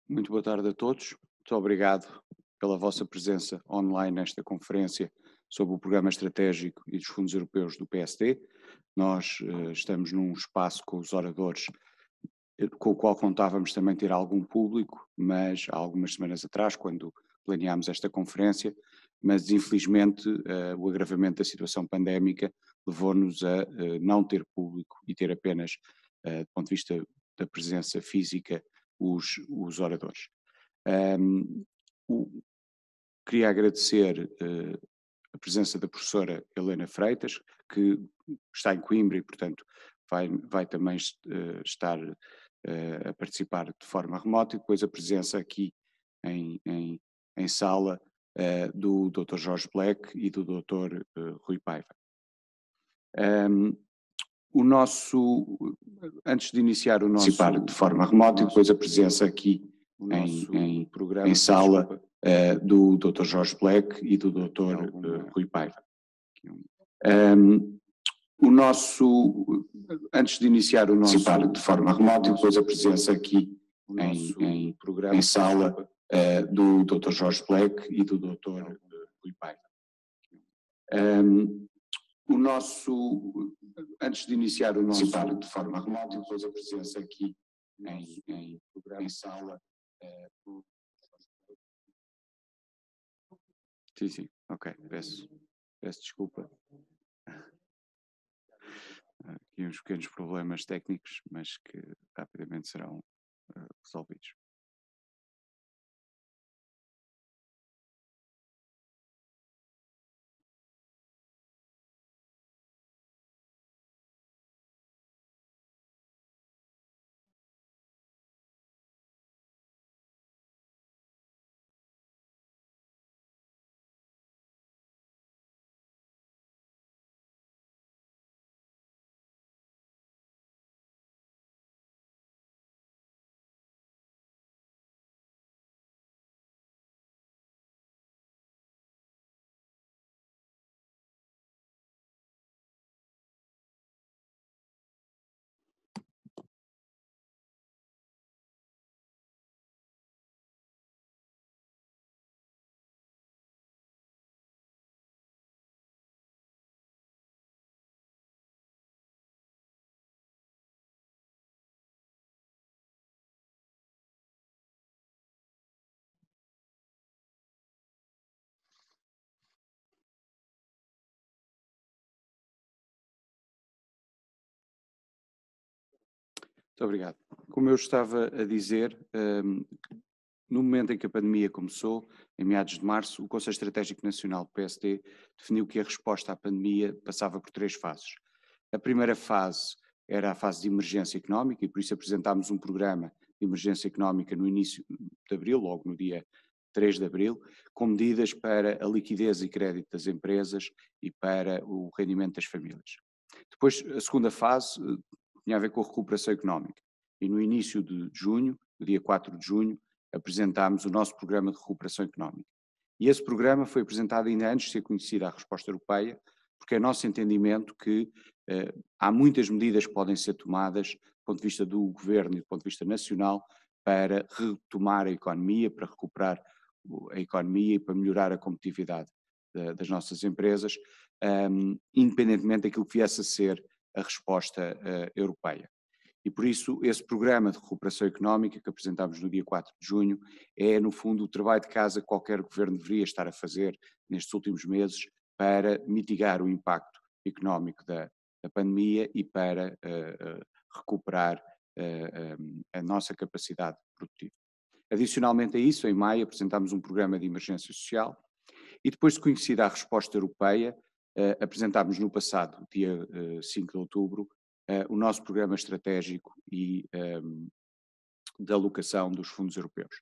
Muito boa tarde a todos. Muito obrigado pela vossa presença online nesta conferência sobre o Programa Estratégico e dos Fundos Europeus do PSD. Nós estamos num espaço com os oradores com o qual contávamos também ter algum público, mas há algumas semanas atrás, quando planeámos esta conferência, mas infelizmente o agravamento da situação pandémica levou-nos a não ter público e ter apenas, do ponto de vista da presença física, os oradores. Queria agradecer a presença da professora Helena Freitas, que está em Coimbra e, portanto, vai também estar a participar de forma remota, e depois a presença aqui em sala do Dr. Jorge Black e do Dr. Rui Paiva. Antes de iniciar o nosso... Participar de forma remota e depois a presença aqui em sala do Dr. Jorge Black e do Dr. Rui Paiva. Antes de iniciar o nosso... Participar de forma remota e depois a presença aqui em sala do Dr. Jorge Black e do Dr. Rui Paiva. Antes de iniciar o nosso... Participar de forma remota e depois a presença aqui em sala do... Sim, ok, peço desculpa. Aqui uns pequenos problemas técnicos, mas que rapidamente serão resolvidos. Muito obrigado. Como eu estava a dizer, no momento em que a pandemia começou, em meados de março, o Conselho Estratégico Nacional do PSD definiu que a resposta à pandemia passava por 3 fases. A primeira fase era a fase de emergência económica, e por isso apresentámos um programa de emergência económica no início de abril, logo no dia 3 de abril, com medidas para a liquidez e crédito das empresas e para o rendimento das famílias. Depois, a segunda fase tinha a ver com a recuperação económica, e no início de junho, no dia 4 de junho, apresentámos o nosso programa de recuperação económica. E esse programa foi apresentado ainda antes de ser conhecida a resposta europeia, porque é nosso entendimento que há muitas medidas que podem ser tomadas do ponto de vista do governo e do ponto de vista nacional para retomar a economia, para recuperar a economia e para melhorar a competitividade das nossas empresas, independentemente daquilo que viesse a ser a resposta europeia. E por isso esse programa de recuperação económica que apresentámos no dia 4 de junho é, no fundo, o trabalho de casa que qualquer governo deveria estar a fazer nestes últimos meses para mitigar o impacto económico da pandemia e para recuperar a nossa capacidade produtiva. Adicionalmente a isso, em maio apresentámos um programa de emergência social e depois de conhecida a resposta europeia, apresentámos no passado, dia 5 de outubro, o nosso programa estratégico e de alocação dos fundos europeus.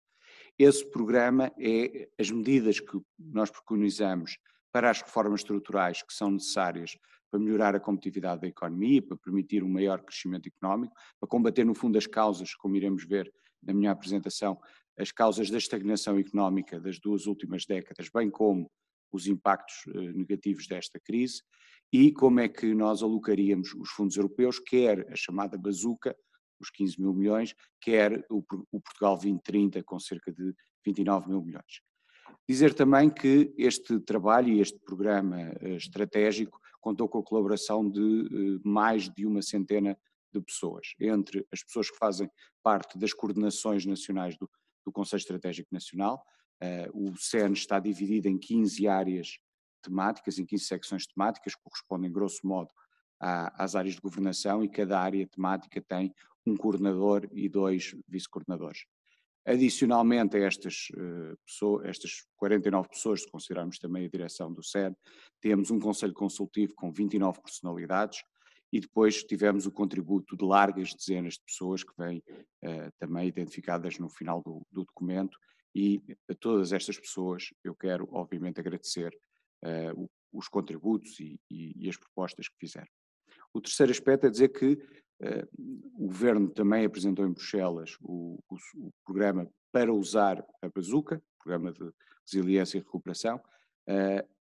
Esse programa é as medidas que nós preconizamos para as reformas estruturais que são necessárias para melhorar a competitividade da economia, para permitir um maior crescimento económico, para combater no fundo as causas, como iremos ver na minha apresentação, as causas da estagnação económica das 2 últimas décadas, bem como os impactos negativos desta crise, e como é que nós alocaríamos os fundos europeus, quer a chamada bazuca os 15 mil milhões, quer o Portugal 2030 com cerca de 29 mil milhões. Dizer também que este trabalho e este programa estratégico contou com a colaboração de mais de uma centena de pessoas, entre as pessoas que fazem parte das coordenações nacionais do Conselho Estratégico Nacional. O CEN está dividido em 15 áreas temáticas, em 15 secções temáticas, que correspondem, grosso modo, às áreas de governação, e cada área temática tem um coordenador e 2 vice-coordenadores. Adicionalmente a estas 49 pessoas, se considerarmos também a direção do CEN, temos um conselho consultivo com 29 personalidades e depois tivemos o contributo de largas dezenas de pessoas que vêm também identificadas no final do documento, e a todas estas pessoas eu quero obviamente agradecer os contributos e as propostas que fizeram. O terceiro aspecto é dizer que o Governo também apresentou em Bruxelas o programa para usar a bazuca, programa de resiliência e recuperação,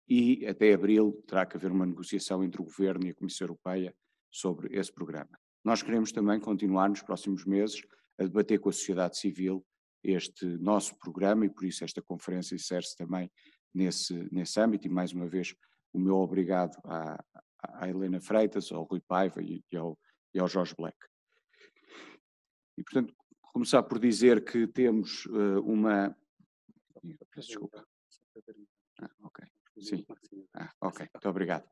e até abril terá que haver uma negociação entre o Governo e a Comissão Europeia sobre esse programa. Nós queremos também continuar nos próximos meses a debater com a sociedade civil este nosso programa, e por isso esta conferência insere-se também nesse âmbito, e mais uma vez o meu obrigado à Helena Freitas, ao Rui Paiva e ao Jorge Black. E, portanto, começar por dizer que temos uma... Peço desculpa. Ok, sim. Ok, muito obrigado.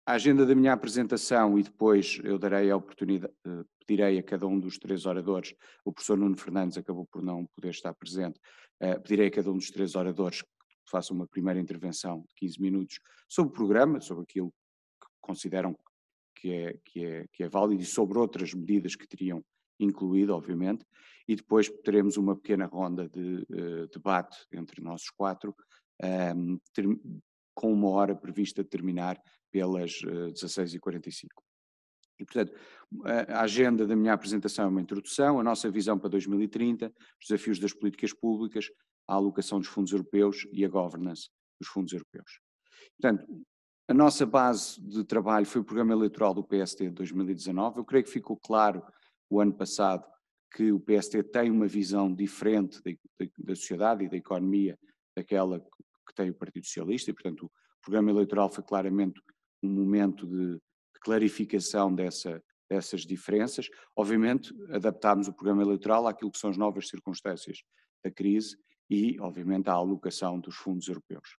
A agenda da minha apresentação, e depois eu darei a oportunidade, pedirei a cada um dos 3 oradores, o professor Nuno Fernandes acabou por não poder estar presente, pedirei a cada um dos 3 oradores que faça uma primeira intervenção de 15 minutos sobre o programa, sobre aquilo que consideram que é válido e sobre outras medidas que teriam incluído, obviamente, e depois teremos uma pequena ronda de debate entre nós 4, com 1 hora prevista de terminar pelas 16h45. E, portanto, a agenda da minha apresentação é uma introdução, a nossa visão para 2030, os desafios das políticas públicas, a alocação dos fundos europeus e a governance dos fundos europeus. Portanto, a nossa base de trabalho foi o programa eleitoral do PST de 2019. Eu creio que ficou claro o ano passado que o PST tem uma visão diferente da sociedade e da economia daquela que tem o Partido Socialista, e, portanto, o programa eleitoral foi claramente um momento de clarificação dessas diferenças. Obviamente, adaptámos o programa eleitoral àquilo que são as novas circunstâncias da crise e, obviamente, à alocação dos fundos europeus.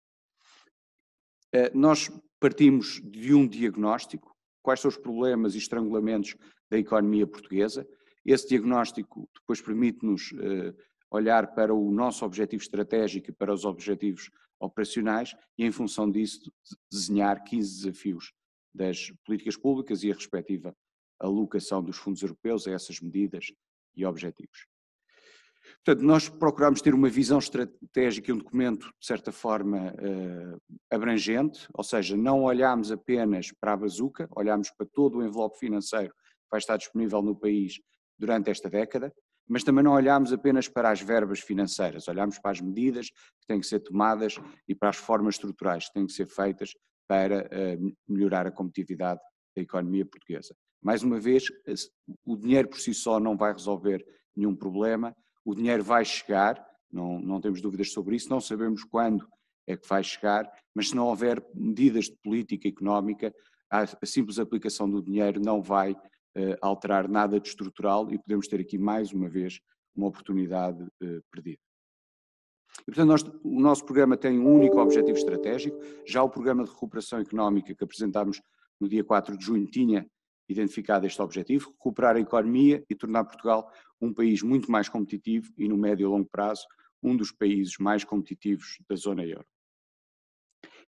Nós partimos de um diagnóstico: quais são os problemas e estrangulamentos da economia portuguesa. Esse diagnóstico depois permite-nos olhar para o nosso objetivo estratégico e para os objetivos operacionais e, em função disso, desenhar 15 desafios das políticas públicas e a respectiva alocação dos fundos europeus a essas medidas e objetivos. Portanto, nós procuramos ter uma visão estratégica e um documento, de certa forma, abrangente, ou seja, não olhamos apenas para a bazuca, olhamos para todo o envelope financeiro que vai estar disponível no país durante esta década, mas também não olhamos apenas para as verbas financeiras, olhamos para as medidas que têm que ser tomadas e para as formas estruturais que têm que ser feitas para melhorar a competitividade da economia portuguesa. Mais uma vez, o dinheiro por si só não vai resolver nenhum problema. O dinheiro vai chegar, não temos dúvidas sobre isso, não sabemos quando é que vai chegar, mas se não houver medidas de política económica, a simples aplicação do dinheiro não vai alterar nada de estrutural, e podemos ter aqui mais uma vez uma oportunidade perdida. E, portanto, o nosso programa tem um único objetivo estratégico. Já o programa de recuperação económica que apresentámos no dia 4 de junho tinha identificado este objetivo: recuperar a economia e tornar Portugal um país muito mais competitivo e, no médio e longo prazo, um dos países mais competitivos da zona euro.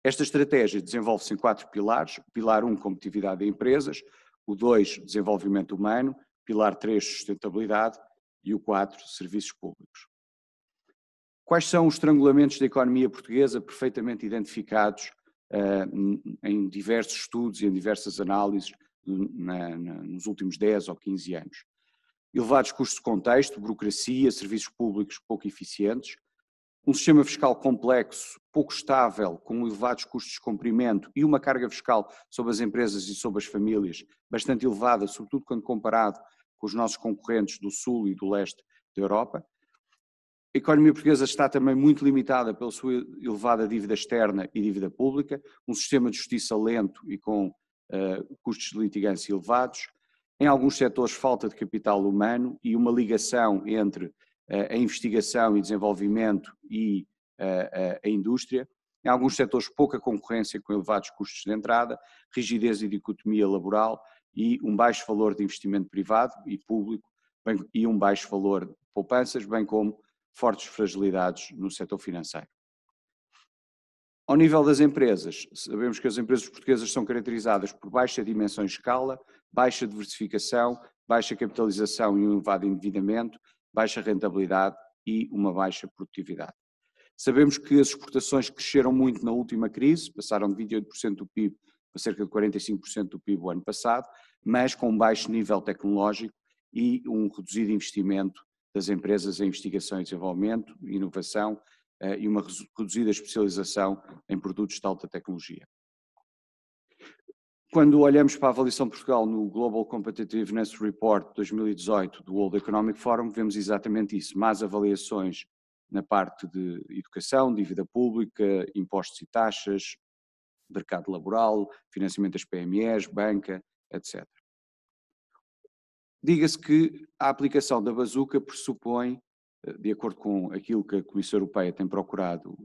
Esta estratégia desenvolve-se em 4 pilares: o pilar 1, competitividade de empresas; o 2, desenvolvimento humano; o pilar 3, sustentabilidade; e o 4, serviços públicos. Quais são os estrangulamentos da economia portuguesa perfeitamente identificados em diversos estudos e em diversas análises nos últimos 10 ou 15 anos? Elevados custos de contexto, burocracia, serviços públicos pouco eficientes, Um sistema fiscal complexo, pouco estável, com elevados custos de cumprimento e uma carga fiscal sobre as empresas e sobre as famílias bastante elevada, sobretudo quando comparado com os nossos concorrentes do sul e do leste da Europa. A economia portuguesa está também muito limitada pela sua elevada dívida externa e dívida pública, um sistema de justiça lento e com custos de litigância elevados. Em alguns setores, falta de capital humano e uma ligação entre a investigação e desenvolvimento e a indústria. Em alguns setores, pouca concorrência com elevados custos de entrada, rigidez e dicotomia laboral e um baixo valor de investimento privado e público e um baixo valor de poupanças, bem como fortes fragilidades no setor financeiro. Ao nível das empresas, sabemos que as empresas portuguesas são caracterizadas por baixa dimensão e escala, baixa diversificação, baixa capitalização e um elevado endividamento, baixa rentabilidade e uma baixa produtividade. Sabemos que as exportações cresceram muito na última crise, passaram de 28% do PIB para cerca de 45% do PIB o ano passado, mas com um baixo nível tecnológico e um reduzido investimento das empresas em investigação e desenvolvimento, inovação e uma reduzida especialização em produtos de alta tecnologia. Quando olhamos para a avaliação de Portugal no Global Competitiveness Report 2018 do World Economic Forum, vemos exatamente isso, más avaliações na parte de educação, dívida pública, impostos e taxas, mercado laboral, financiamento das PMEs, banca, etc. Diga-se que a aplicação da bazuca pressupõe, de acordo com aquilo que a Comissão Europeia tem procurado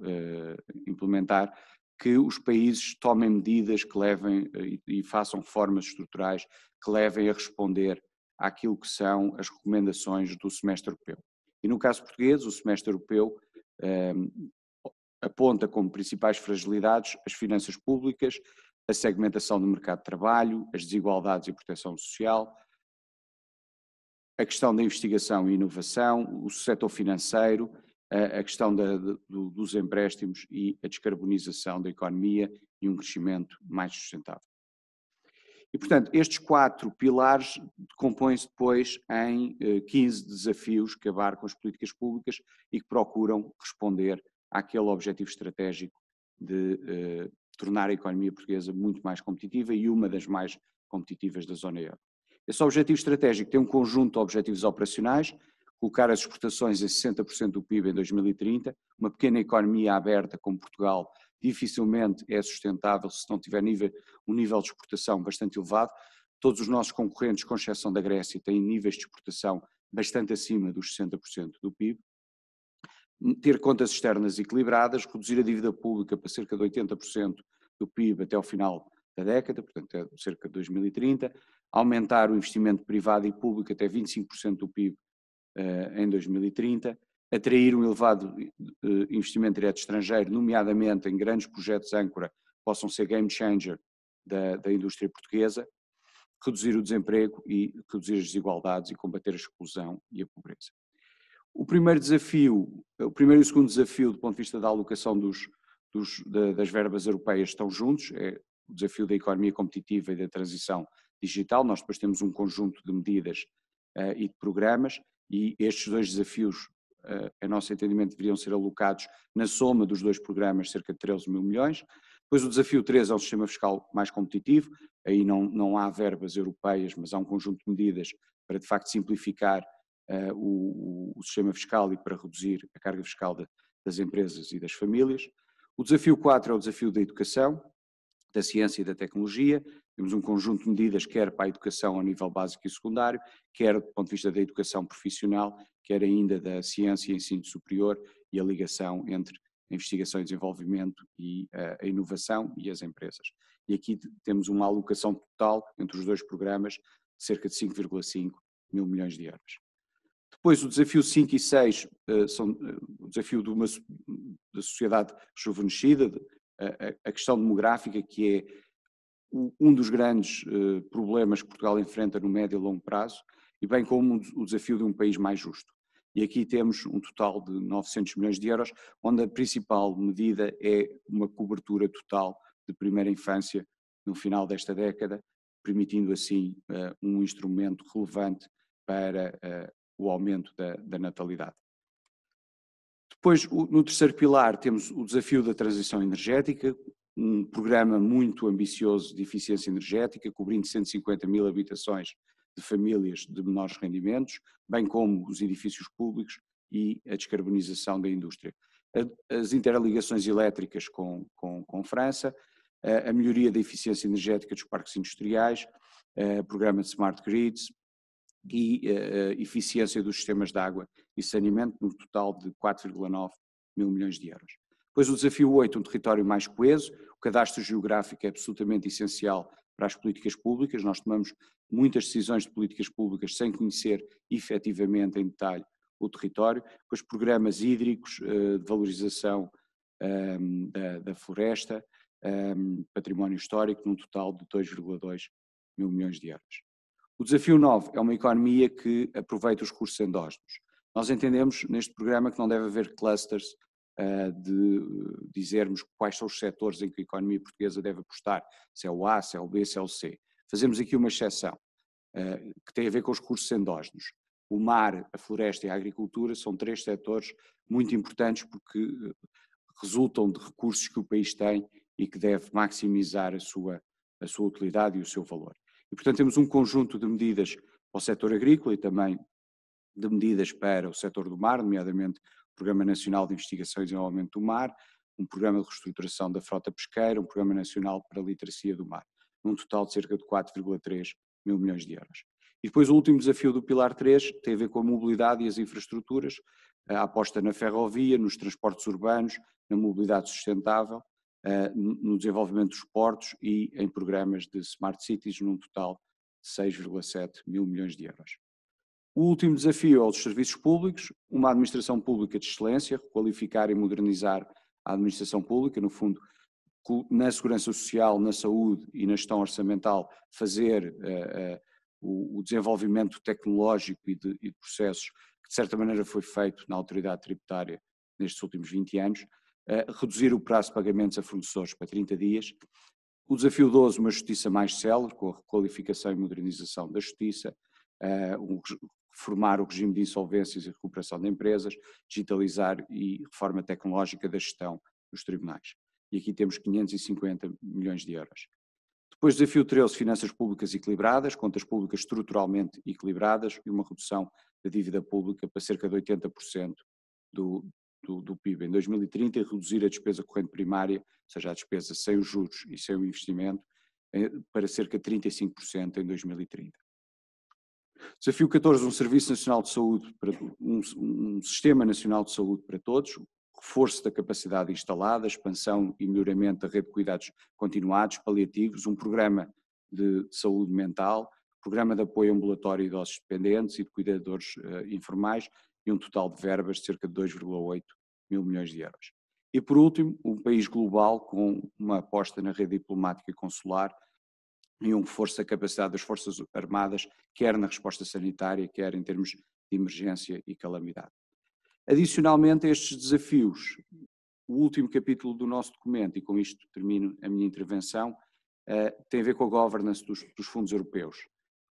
implementar, que os países tomem medidas que levem e façam reformas estruturais que levem a responder àquilo que são as recomendações do semestre europeu. E no caso português, o semestre europeu aponta como principais fragilidades as finanças públicas, a segmentação do mercado de trabalho, as desigualdades e proteção social, a questão da investigação e inovação, o setor financeiro, a questão dos empréstimos e a descarbonização da economia e um crescimento mais sustentável. E, portanto, estes 4 pilares compõem-se depois em 15 desafios que abarcam as políticas públicas e que procuram responder àquele objetivo estratégico de tornar a economia portuguesa muito mais competitiva e uma das mais competitivas da zona euro. Esse objetivo estratégico tem um conjunto de objetivos operacionais, colocar as exportações em 60% do PIB em 2030, uma pequena economia aberta como Portugal dificilmente é sustentável se não tiver um nível de exportação bastante elevado. Todos os nossos concorrentes, com exceção da Grécia, têm níveis de exportação bastante acima dos 60% do PIB. Ter contas externas equilibradas, reduzir a dívida pública para cerca de 80% do PIB até ao final da década, portanto é cerca de 2030, aumentar o investimento privado e público até 25% do PIB em 2030, atrair um elevado investimento direto estrangeiro, nomeadamente em grandes projetos âncora, possam ser game changer da indústria portuguesa, reduzir o desemprego e reduzir as desigualdades e combater a exclusão e a pobreza. O primeiro e o segundo desafio do ponto de vista da alocação das verbas europeias estão juntos, é o desafio da economia competitiva e da transição digital. Nós depois temos um conjunto de medidas e de programas e estes dois desafios, a nosso entendimento, deveriam ser alocados na soma dos dois programas, cerca de 13 mil milhões. Depois o desafio 3 é um sistema fiscal mais competitivo, aí não há verbas europeias, mas há um conjunto de medidas para de facto simplificar o sistema fiscal e para reduzir a carga fiscal das empresas e das famílias. O desafio 4 é o desafio da educação, da ciência e da tecnologia. Temos um conjunto de medidas, quer para a educação a nível básico e secundário, quer do ponto de vista da educação profissional, quer ainda da ciência e ensino superior e a ligação entre a investigação e desenvolvimento e a inovação e as empresas. E aqui temos uma alocação total entre os dois programas de cerca de 5,5 mil milhões de euros. Depois o desafio 5 e 6 são o desafio da sociedade rejuvenescida, a questão demográfica, que é um dos grandes problemas que Portugal enfrenta no médio e longo prazo, e bem como o desafio de um país mais justo. E aqui temos um total de 900 milhões de euros, onde a principal medida é uma cobertura total de primeira infância no final desta década, permitindo assim um instrumento relevante para o aumento da natalidade. Depois, no terceiro pilar, temos o desafio da transição energética, um programa muito ambicioso de eficiência energética, cobrindo 150 mil habitações de famílias de menores rendimentos, bem como os edifícios públicos e a descarbonização da indústria. As interligações elétricas com França, a melhoria da eficiência energética dos parques industriais, programa de Smart Grids e a eficiência dos sistemas de água e saneamento, no total de 4,9 mil milhões de euros. Depois o desafio 8, um território mais coeso. O cadastro geográfico é absolutamente essencial para as políticas públicas. Nós tomamos muitas decisões de políticas públicas sem conhecer efetivamente em detalhe o território. Depois programas hídricos, de valorização da floresta, património histórico, num total de 2,2 mil milhões de euros. O desafio 9 é uma economia que aproveita os recursos endógenos. Nós entendemos neste programa que não deve haver clusters de dizermos quais são os setores em que a economia portuguesa deve apostar, se é o A, se é o B, se é o C. Fazemos aqui uma exceção que tem a ver com os recursos endógenos. O mar, a floresta e a agricultura são 3 setores muito importantes porque resultam de recursos que o país tem e que deve maximizar a sua utilidade e o seu valor. E, portanto, temos um conjunto de medidas para o setor agrícola e também de medidas para o setor do mar, nomeadamente o Programa Nacional de Investigação e Desenvolvimento do Mar, um programa de reestruturação da frota pesqueira, um Programa Nacional para a Literacia do Mar, num total de cerca de 4,3 mil milhões de euros. E depois o último desafio do Pilar 3 tem a ver com a mobilidade e as infraestruturas, a aposta na ferrovia, nos transportes urbanos, na mobilidade sustentável, no desenvolvimento dos portos e em programas de Smart Cities, num total de 6,7 mil milhões de euros. O último desafio é os serviços públicos, uma administração pública de excelência, qualificar e modernizar a administração pública, no fundo, na segurança social, na saúde e na gestão orçamental, fazer o desenvolvimento tecnológico e de processos que de certa maneira foi feito na autoridade tributária nestes últimos 20 anos, reduzir o prazo de pagamentos a fornecedores para 30 dias. O desafio 12, uma justiça mais célere, com a requalificação e modernização da justiça, reformar o regime de insolvências e recuperação de empresas, digitalizar e reforma tecnológica da gestão dos tribunais. E aqui temos 550 milhões de euros. Depois, desafio 13, finanças públicas equilibradas, contas públicas estruturalmente equilibradas e uma redução da dívida pública para cerca de 80% do PIB em 2030 e reduzir a despesa corrente primária, ou seja, a despesa sem os juros e sem o investimento, para cerca de 35% em 2030. Desafio 14, um Serviço Nacional de Saúde, um Sistema Nacional de Saúde para todos, reforço da capacidade instalada, expansão e melhoramento da rede de cuidados continuados, paliativos, um programa de saúde mental, programa de apoio ambulatório a idosos dependentes e de cuidadores informais e um total de verbas de cerca de 2,8 mil milhões de euros. E por último, um país global com uma aposta na rede diplomática e consular e um reforço da capacidade das Forças Armadas, quer na resposta sanitária, quer em termos de emergência e calamidade. Adicionalmente a estes desafios, o último capítulo do nosso documento, e com isto termino a minha intervenção, tem a ver com a governance dos fundos europeus.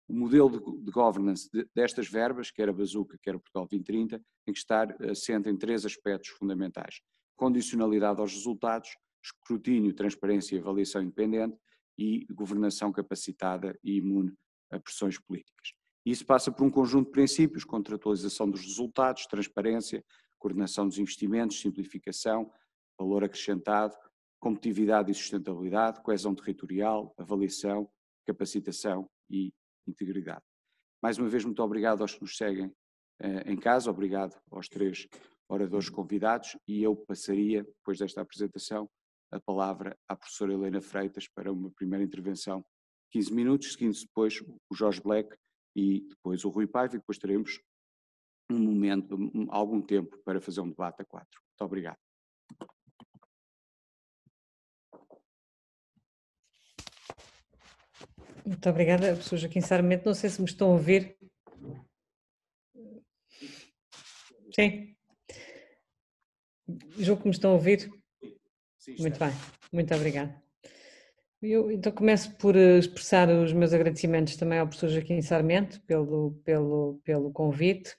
O modelo de governance destas verbas, quer a Bazuca, quer o Portugal 2030, tem que estar assente em 3 aspectos fundamentais: condicionalidade aos resultados, escrutínio, transparência e avaliação independente e governação capacitada e imune a pressões políticas. Isso passa por um conjunto de princípios: contratualização dos resultados, transparência, coordenação dos investimentos, simplificação, valor acrescentado, competitividade e sustentabilidade, coesão territorial, avaliação, capacitação e integridade. Mais uma vez, muito obrigado aos que nos seguem em casa, obrigado aos 3 oradores convidados, e eu passaria, depois desta apresentação, a palavra à professora Helena Freitas para uma primeira intervenção, 15 minutos, seguindo depois o Jorge Black e depois o Rui Paiva, e depois teremos algum tempo para fazer um debate a 4. Muito obrigado. Muito obrigada, professor Joaquim Sarmento. Não sei se me estão a ouvir. Sim? Julgo que me estão a ouvir. Sim, muito bem, muito obrigada. Eu então começo por expressar os meus agradecimentos também ao professor Joaquim Sarmento pelo convite.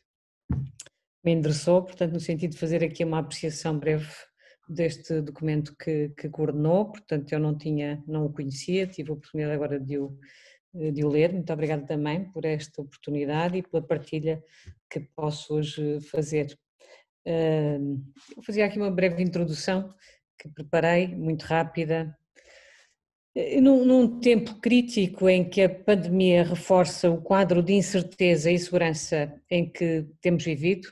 me endereçou, portanto, no sentido de fazer aqui uma apreciação breve deste documento que coordenou, portanto, eu não o conhecia, tive a oportunidade agora de o ler. Muito obrigada também por esta oportunidade e pela partilha que posso hoje fazer. Vou fazer aqui uma breve introdução que preparei, muito rápida. Num tempo crítico em que a pandemia reforça o quadro de incerteza e insegurança em que temos vivido,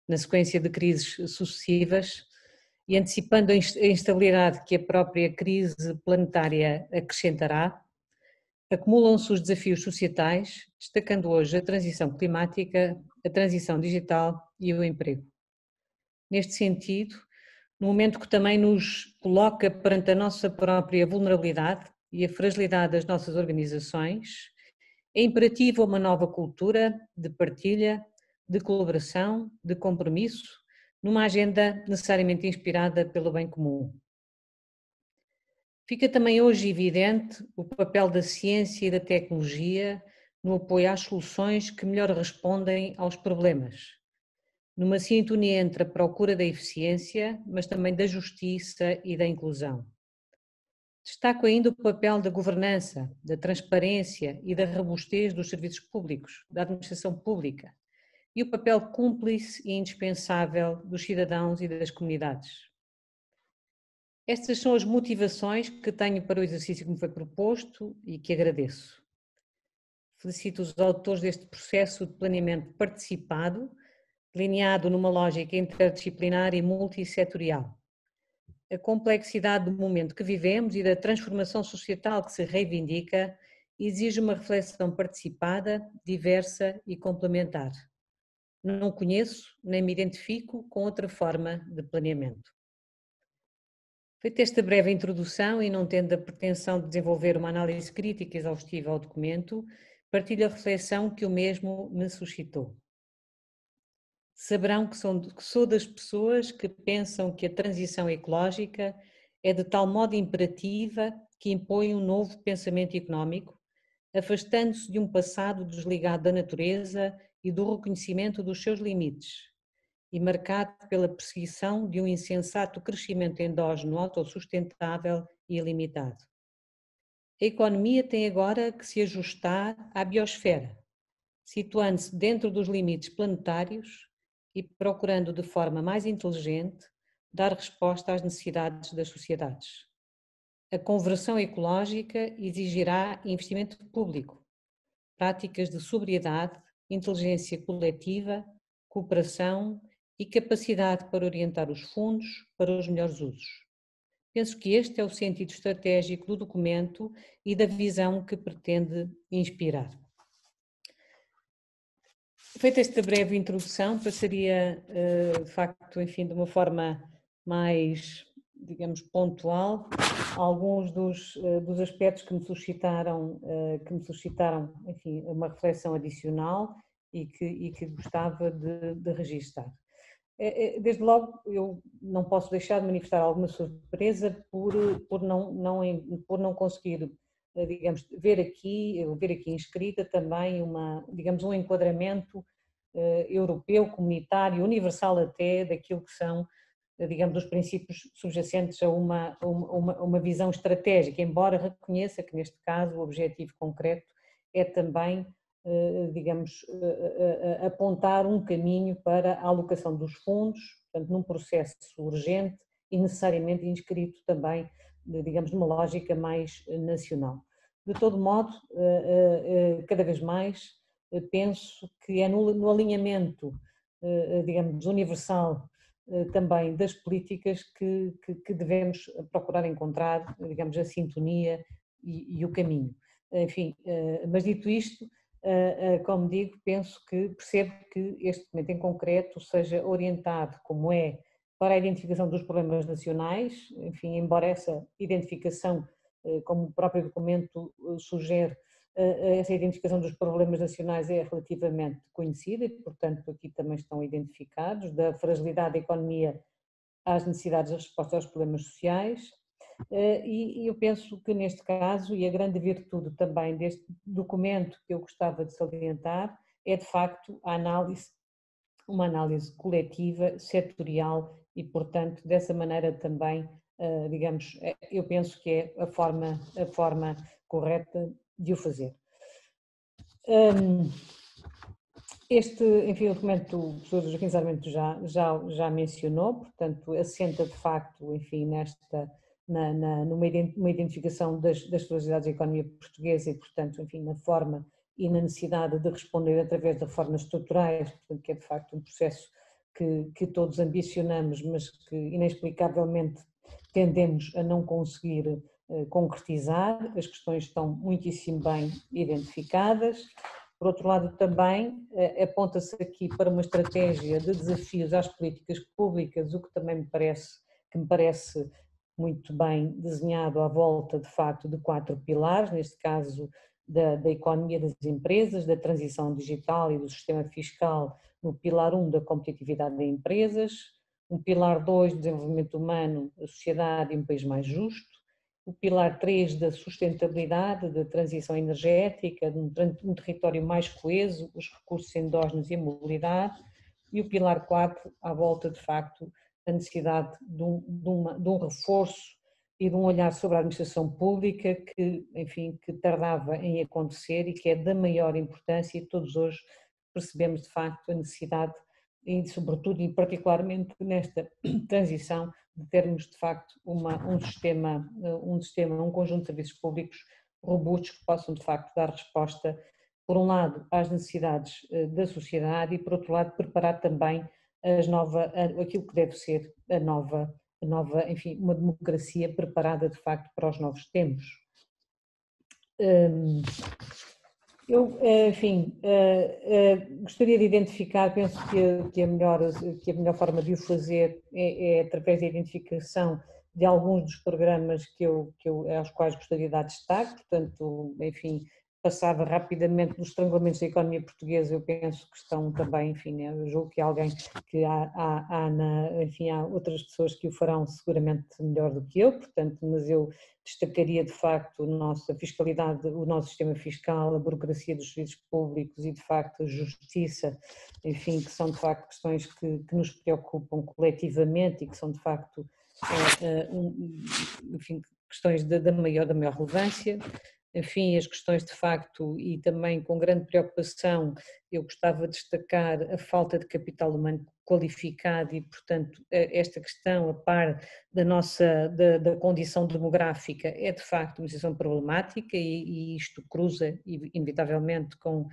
na sequência de crises sucessivas, e antecipando a instabilidade que a própria crise planetária acrescentará, acumulam-se os desafios societais, destacando hoje a transição climática, a transição digital e o emprego. Neste sentido, no momento que também nos coloca perante a nossa própria vulnerabilidade e a fragilidade das nossas organizações, é imperativa uma nova cultura de partilha, de colaboração, de compromisso, numa agenda necessariamente inspirada pelo bem comum. Fica também hoje evidente o papel da ciência e da tecnologia no apoio às soluções que melhor respondem aos problemas, numa sintonia entre a procura da eficiência, mas também da justiça e da inclusão. Destaco ainda o papel da governança, da transparência e da robustez dos serviços públicos, da administração pública, e o papel cúmplice e indispensável dos cidadãos e das comunidades. Estas são as motivações que tenho para o exercício que me foi proposto e que agradeço. Felicito os autores deste processo de planeamento participado, delineado numa lógica interdisciplinar e multissetorial. A complexidade do momento que vivemos e da transformação societal que se reivindica exige uma reflexão participada, diversa e complementar. Não conheço nem me identifico com outra forma de planeamento. Feita esta breve introdução e não tendo a pretensão de desenvolver uma análise crítica exaustiva ao documento, partilho a reflexão que o mesmo me suscitou. Saberão que sou das pessoas que pensam que a transição ecológica é de tal modo imperativa que impõe um novo pensamento económico, afastando-se de um passado desligado da natureza e do reconhecimento dos seus limites, e marcado pela perseguição de um insensato crescimento endógeno autossustentável e ilimitado. A economia tem agora que se ajustar à biosfera, situando-se dentro dos limites planetários e procurando de forma mais inteligente dar resposta às necessidades das sociedades. A conversão ecológica exigirá investimento público, práticas de sobriedade, inteligência coletiva, cooperação e capacidade para orientar os fundos para os melhores usos. Penso que este é o sentido estratégico do documento e da visão que pretende inspirar. Feita esta breve introdução, passaria, de facto, enfim, de uma forma mais, digamos, pontual, a alguns dos aspectos que me suscitaram, enfim, uma reflexão adicional e que gostava de registar. Desde logo, eu não posso deixar de manifestar alguma surpresa por não conseguir, digamos, ver aqui inscrita também digamos, um enquadramento europeu, comunitário, universal até, daquilo que são, digamos, os princípios subjacentes a uma visão estratégica, embora reconheça que neste caso o objetivo concreto é também, digamos, apontar um caminho para a alocação dos fundos, portanto, num processo urgente e necessariamente inscrito também, digamos, numa lógica mais nacional. De todo modo, cada vez mais penso que é no alinhamento, digamos, universal também das políticas que devemos procurar encontrar, digamos, a sintonia e o caminho. Enfim, mas dito isto, como digo, percebo que este documento em concreto seja orientado, como é, para a identificação dos problemas nacionais, enfim, embora essa identificação, como o próprio documento sugere, essa identificação dos problemas nacionais é relativamente conhecida e, portanto, aqui também estão identificados, da fragilidade da economia às necessidades de resposta aos problemas sociais. E eu penso que neste caso, e a grande virtude também deste documento que eu gostava de salientar, é de facto a análise uma análise coletiva, setorial e, portanto, dessa maneira também, digamos, eu penso que é a forma correta de o fazer. Enfim, o documento o professor Joaquim Sarmento já mencionou, portanto, assenta de facto, enfim, numa identificação das fragilidades da economia portuguesa e, portanto, enfim, na forma e na necessidade de responder através de reformas estruturais, portanto, que é de facto um processo que todos ambicionamos, mas que inexplicavelmente tendemos a não conseguir concretizar. As questões estão muitíssimo bem identificadas. Por outro lado, também aponta-se aqui para uma estratégia de desafios às políticas públicas, o que também me parece muito bem desenhado à volta, de facto, de 4 pilares, neste caso da economia das empresas, da transição digital e do sistema fiscal, no pilar 1 da competitividade das empresas, um pilar 2, desenvolvimento humano, a sociedade e um país mais justo, o pilar 3 da sustentabilidade, da transição energética, de um território mais coeso, os recursos endógenos e a mobilidade, e o pilar 4 à volta, de facto, da necessidade de um reforço e de um olhar sobre a administração pública que, enfim, que tardava em acontecer e que é da maior importância e todos hoje percebemos, de facto, a necessidade e, sobretudo e particularmente nesta transição, de termos de facto um conjunto de serviços públicos robustos que possam de facto dar resposta, por um lado, às necessidades da sociedade e, por outro lado, preparar também aquilo que deve ser a nova, enfim, uma democracia preparada de facto para os novos tempos. Eu, enfim, gostaria de identificar, penso que a melhor forma de o fazer é através da identificação de alguns dos programas aos quais gostaria de dar destaque, portanto, enfim, passava rapidamente dos estrangulamentos da economia portuguesa, eu penso que estão também, enfim, eu julgo que enfim, há outras pessoas que o farão seguramente melhor do que eu, portanto, mas eu destacaria de facto a nossa fiscalidade, o nosso sistema fiscal, a burocracia dos serviços públicos e de facto a justiça, enfim, que são de facto questões que nos preocupam coletivamente e que são de facto, enfim, questões da maior relevância. Enfim, as questões de facto e também com grande preocupação, eu gostava de destacar a falta de capital humano qualificado e, portanto, esta questão, a par da condição demográfica, é de facto uma situação problemática e isto cruza inevitavelmente com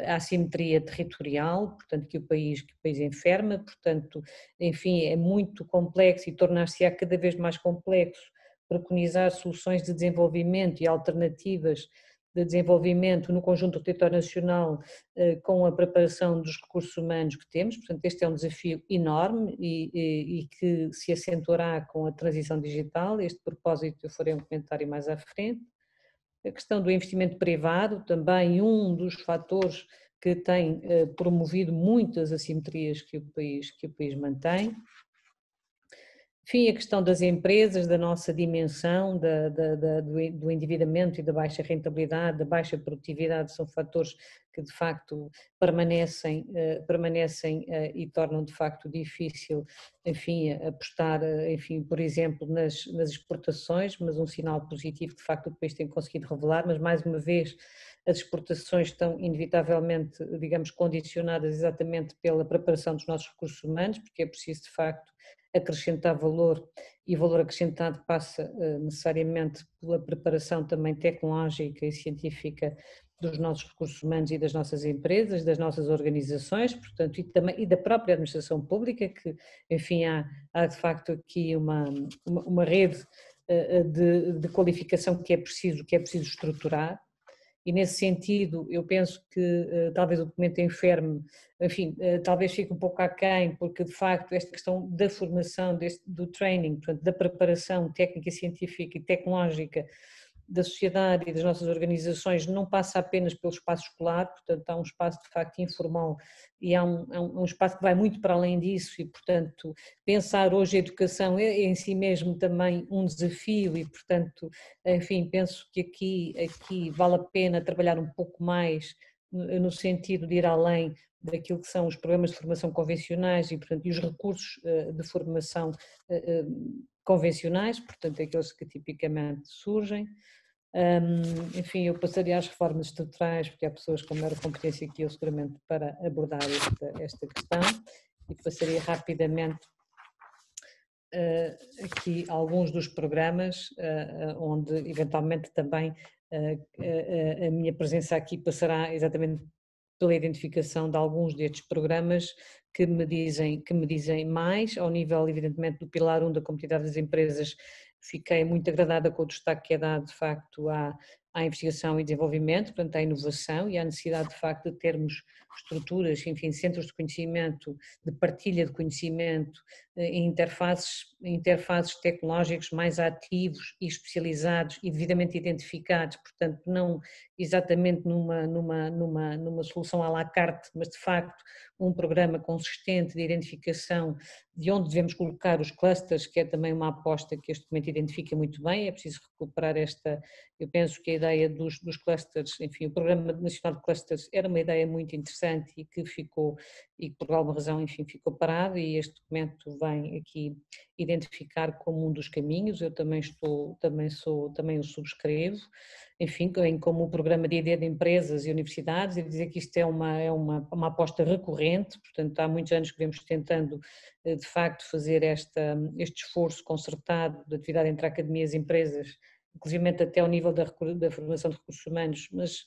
a assimetria territorial, portanto, que o país enferma, portanto, enfim, é muito complexo e tornar-se-á cada vez mais complexo preconizar soluções de desenvolvimento e alternativas de desenvolvimento no conjunto do território nacional com a preparação dos recursos humanos que temos, portanto este é um desafio enorme e que se acentuará com a transição digital. Este propósito eu farei um comentário mais à frente. A questão do investimento privado, também um dos fatores que tem promovido muitas assimetrias que o país mantém. Enfim, a questão das empresas, da nossa dimensão, do endividamento e da baixa rentabilidade, da baixa produtividade, são fatores que de facto permanecem e tornam de facto difícil, enfim, apostar, enfim, por exemplo, nas exportações, mas um sinal positivo que de facto o país tem conseguido revelar, mas mais uma vez as exportações estão inevitavelmente, digamos, condicionadas exatamente pela preparação dos nossos recursos humanos, porque é preciso de facto acrescentar valor e valor acrescentado passa necessariamente pela preparação também tecnológica e científica dos nossos recursos humanos e das nossas empresas, das nossas organizações, portanto, e da própria administração pública, que, enfim, há de facto aqui uma rede de qualificação que é preciso estruturar. E nesse sentido eu penso que talvez o documento enferme, enfim, talvez fique um pouco aquém, porque de facto esta questão da formação, do training, portanto, da preparação técnica, científica e tecnológica da sociedade e das nossas organizações não passa apenas pelo espaço escolar, portanto há um espaço de facto informal e há um espaço que vai muito para além disso e portanto pensar hoje a educação é em si mesmo também um desafio e portanto, enfim, penso que aqui vale a pena trabalhar um pouco mais no sentido de ir além daquilo que são os programas de formação convencionais e, portanto, e os recursos de formação convencionais, portanto, aqueles que tipicamente surgem. Enfim, eu passaria às reformas estruturais, porque há pessoas com maior competência que eu, seguramente, para abordar esta questão, e passaria rapidamente aqui alguns dos programas, onde eventualmente também a minha presença aqui passará exatamente pela identificação de alguns destes programas que me dizem mais, ao nível, evidentemente, do pilar 1 da competitividade das empresas. Fiquei muito agradada com o destaque que é dado, de facto, à investigação e desenvolvimento, portanto, à inovação e à necessidade, de facto, de termos estruturas, enfim, centros de conhecimento, de partilha de conhecimento, interfaces tecnológicos mais ativos e especializados e devidamente identificados, portanto, não exatamente numa solução à la carte, mas de facto um programa consistente de identificação de onde devemos colocar os clusters, que é também uma aposta que este documento identifica muito bem. É preciso recuperar eu penso que a ideia dos clusters, enfim, o Programa Nacional de Clusters era uma ideia muito interessante e que ficou, e que por alguma razão, enfim, ficou parado, e este documento vem aqui identificar como um dos caminhos. Eu também o subscrevo, enfim, como o programa de ID de empresas e universidades, e dizer que isto é uma aposta recorrente, portanto há muitos anos que vemos tentando de facto fazer este esforço concertado de atividade entre academias e empresas, inclusive até ao nível da formação de recursos humanos, mas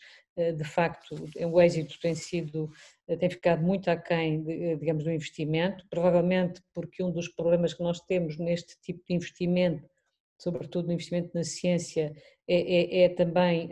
de facto o êxito tem ficado muito aquém, digamos, do investimento, provavelmente porque um dos problemas que nós temos neste tipo de investimento, sobretudo no investimento na ciência, é também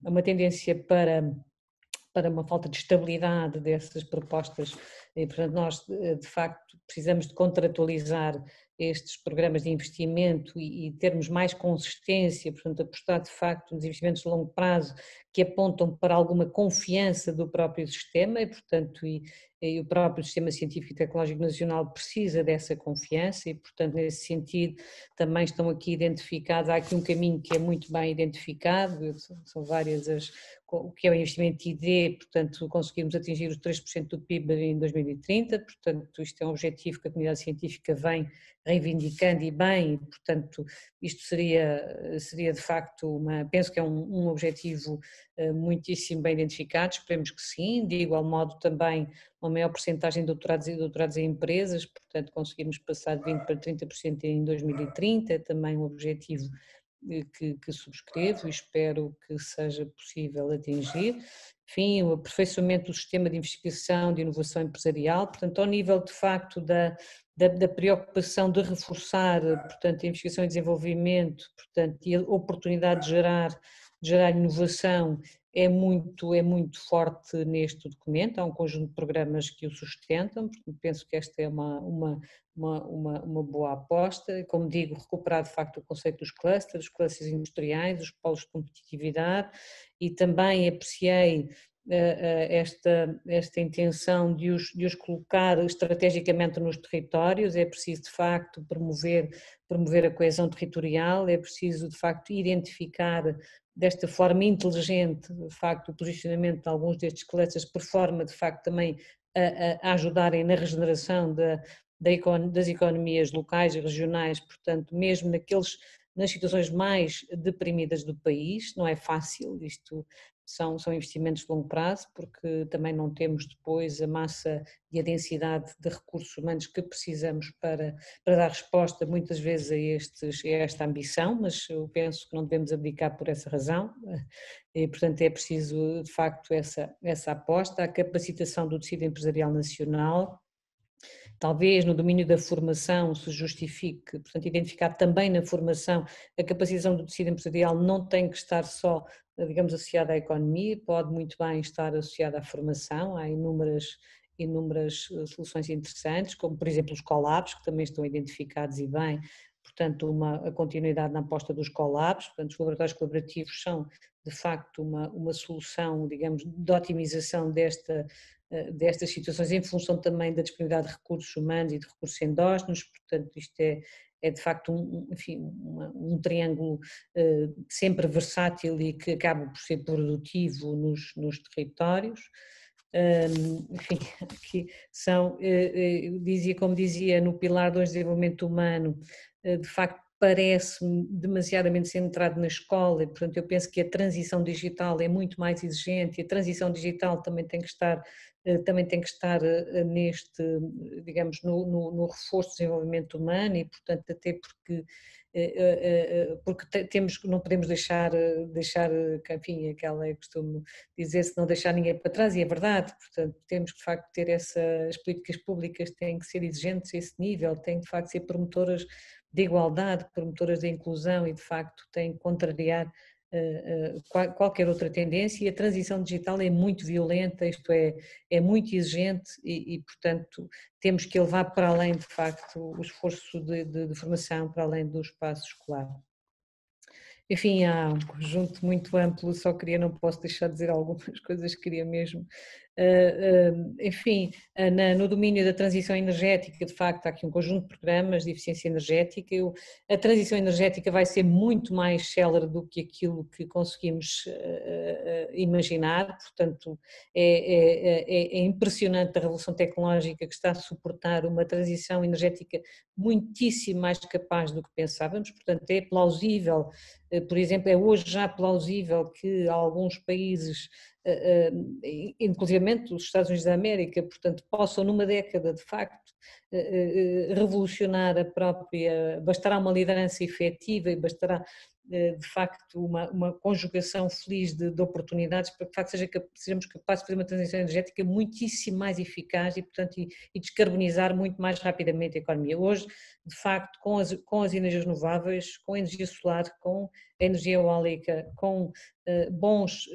uma tendência para uma falta de estabilidade dessas propostas, e portanto nós de facto precisamos de contratualizar estes programas de investimento e termos mais consistência, portanto apostar de facto nos investimentos de longo prazo que apontam para alguma confiança do próprio sistema, e portanto e o próprio Sistema Científico e Tecnológico Nacional precisa dessa confiança, e portanto nesse sentido também estão aqui identificados, há aqui um caminho que é muito bem identificado, são várias o que é o investimento ID, portanto conseguirmos atingir os 3% do PIB em 2030, portanto isto é um objetivo que a comunidade científica vem reivindicando e bem, portanto isto seria de facto penso que é um objetivo muitíssimo bem identificado, esperemos que sim, de igual modo também uma maior percentagem de doutorados em empresas, portanto conseguirmos passar de 20% para 30% em 2030, é também um objetivo que subscrevo e espero que seja possível atingir. Enfim, o aperfeiçoamento do sistema de investigação, de inovação empresarial, portanto, ao nível de facto da preocupação de reforçar, portanto, a investigação e desenvolvimento, portanto, e a oportunidade de gerar inovação é muito forte neste documento. Há um conjunto de programas que o sustentam, portanto, penso que esta é uma boa aposta. Como digo, recuperar de facto o conceito dos clusters, os clusters industriais, os polos de competitividade, e também apreciei esta intenção de os colocar estrategicamente nos territórios. É preciso de facto promover a coesão territorial, é preciso de facto identificar desta forma inteligente, de facto, o posicionamento de alguns destes clusters, por forma de facto também a ajudarem na regeneração das economias locais e regionais, portanto, mesmo nas situações mais deprimidas do país. Não é fácil, isto são investimentos de longo prazo, porque também não temos depois a massa e a densidade de recursos humanos que precisamos para dar resposta muitas vezes a esta ambição, mas eu penso que não devemos abdicar por essa razão, e portanto é preciso de facto essa aposta, a capacitação do tecido empresarial nacional. Talvez no domínio da formação se justifique, portanto, identificar também na formação a capacitação do tecido empresarial não tem que estar só, digamos, associada à economia, pode muito bem estar associada à formação. Há inúmeras soluções interessantes, como por exemplo os collabs, que também estão identificados e bem, portanto a continuidade na aposta dos collabs, portanto os laboratórios colaborativos são de facto uma solução, digamos, de otimização destas situações em função também da disponibilidade de recursos humanos e de recursos endógenos, portanto isto é de facto enfim, um triângulo sempre versátil e que acaba por ser produtivo nos territórios. Enfim, que são, dizia, como dizia, no pilar 2 do desenvolvimento humano, de facto parece-me demasiadamente centrado na escola, e portanto eu penso que a transição digital é muito mais exigente e a transição digital também tem que estar neste, digamos, no reforço do desenvolvimento humano e portanto até porque temos, não podemos deixar, enfim, aquela eu costumo dizer, se não deixar ninguém para trás, e é verdade, portanto temos que de facto ter as políticas públicas têm que ser exigentes a esse nível, têm de facto ser promotoras de igualdade, promotoras de inclusão e de facto têm que contrariar qualquer outra tendência, e a transição digital é muito violenta, isto é muito exigente e portanto temos que levar para além de facto o esforço de formação, para além do espaço escolar. Enfim, há um conjunto muito amplo, só queria, não posso deixar de dizer algumas coisas, queria mesmo. Enfim, no domínio da transição energética, de facto, há aqui um conjunto de programas de eficiência energética. A transição energética vai ser muito mais célere do que aquilo que conseguimos imaginar, portanto, é impressionante a revolução tecnológica que está a suportar uma transição energética muitíssimo mais capaz do que pensávamos, portanto, é plausível. Por exemplo, é hoje já plausível que alguns países, inclusivamente os Estados Unidos da América, portanto, possam numa década de facto revolucionar a própria, bastará uma liderança efetiva e bastará de facto uma conjugação feliz de oportunidades para que de facto sejamos capazes de fazer uma transição energética muitíssimo mais eficaz e portanto e descarbonizar muito mais rapidamente a economia. Hoje, de facto, com as energias renováveis, com a energia solar, com a energia eólica, com boas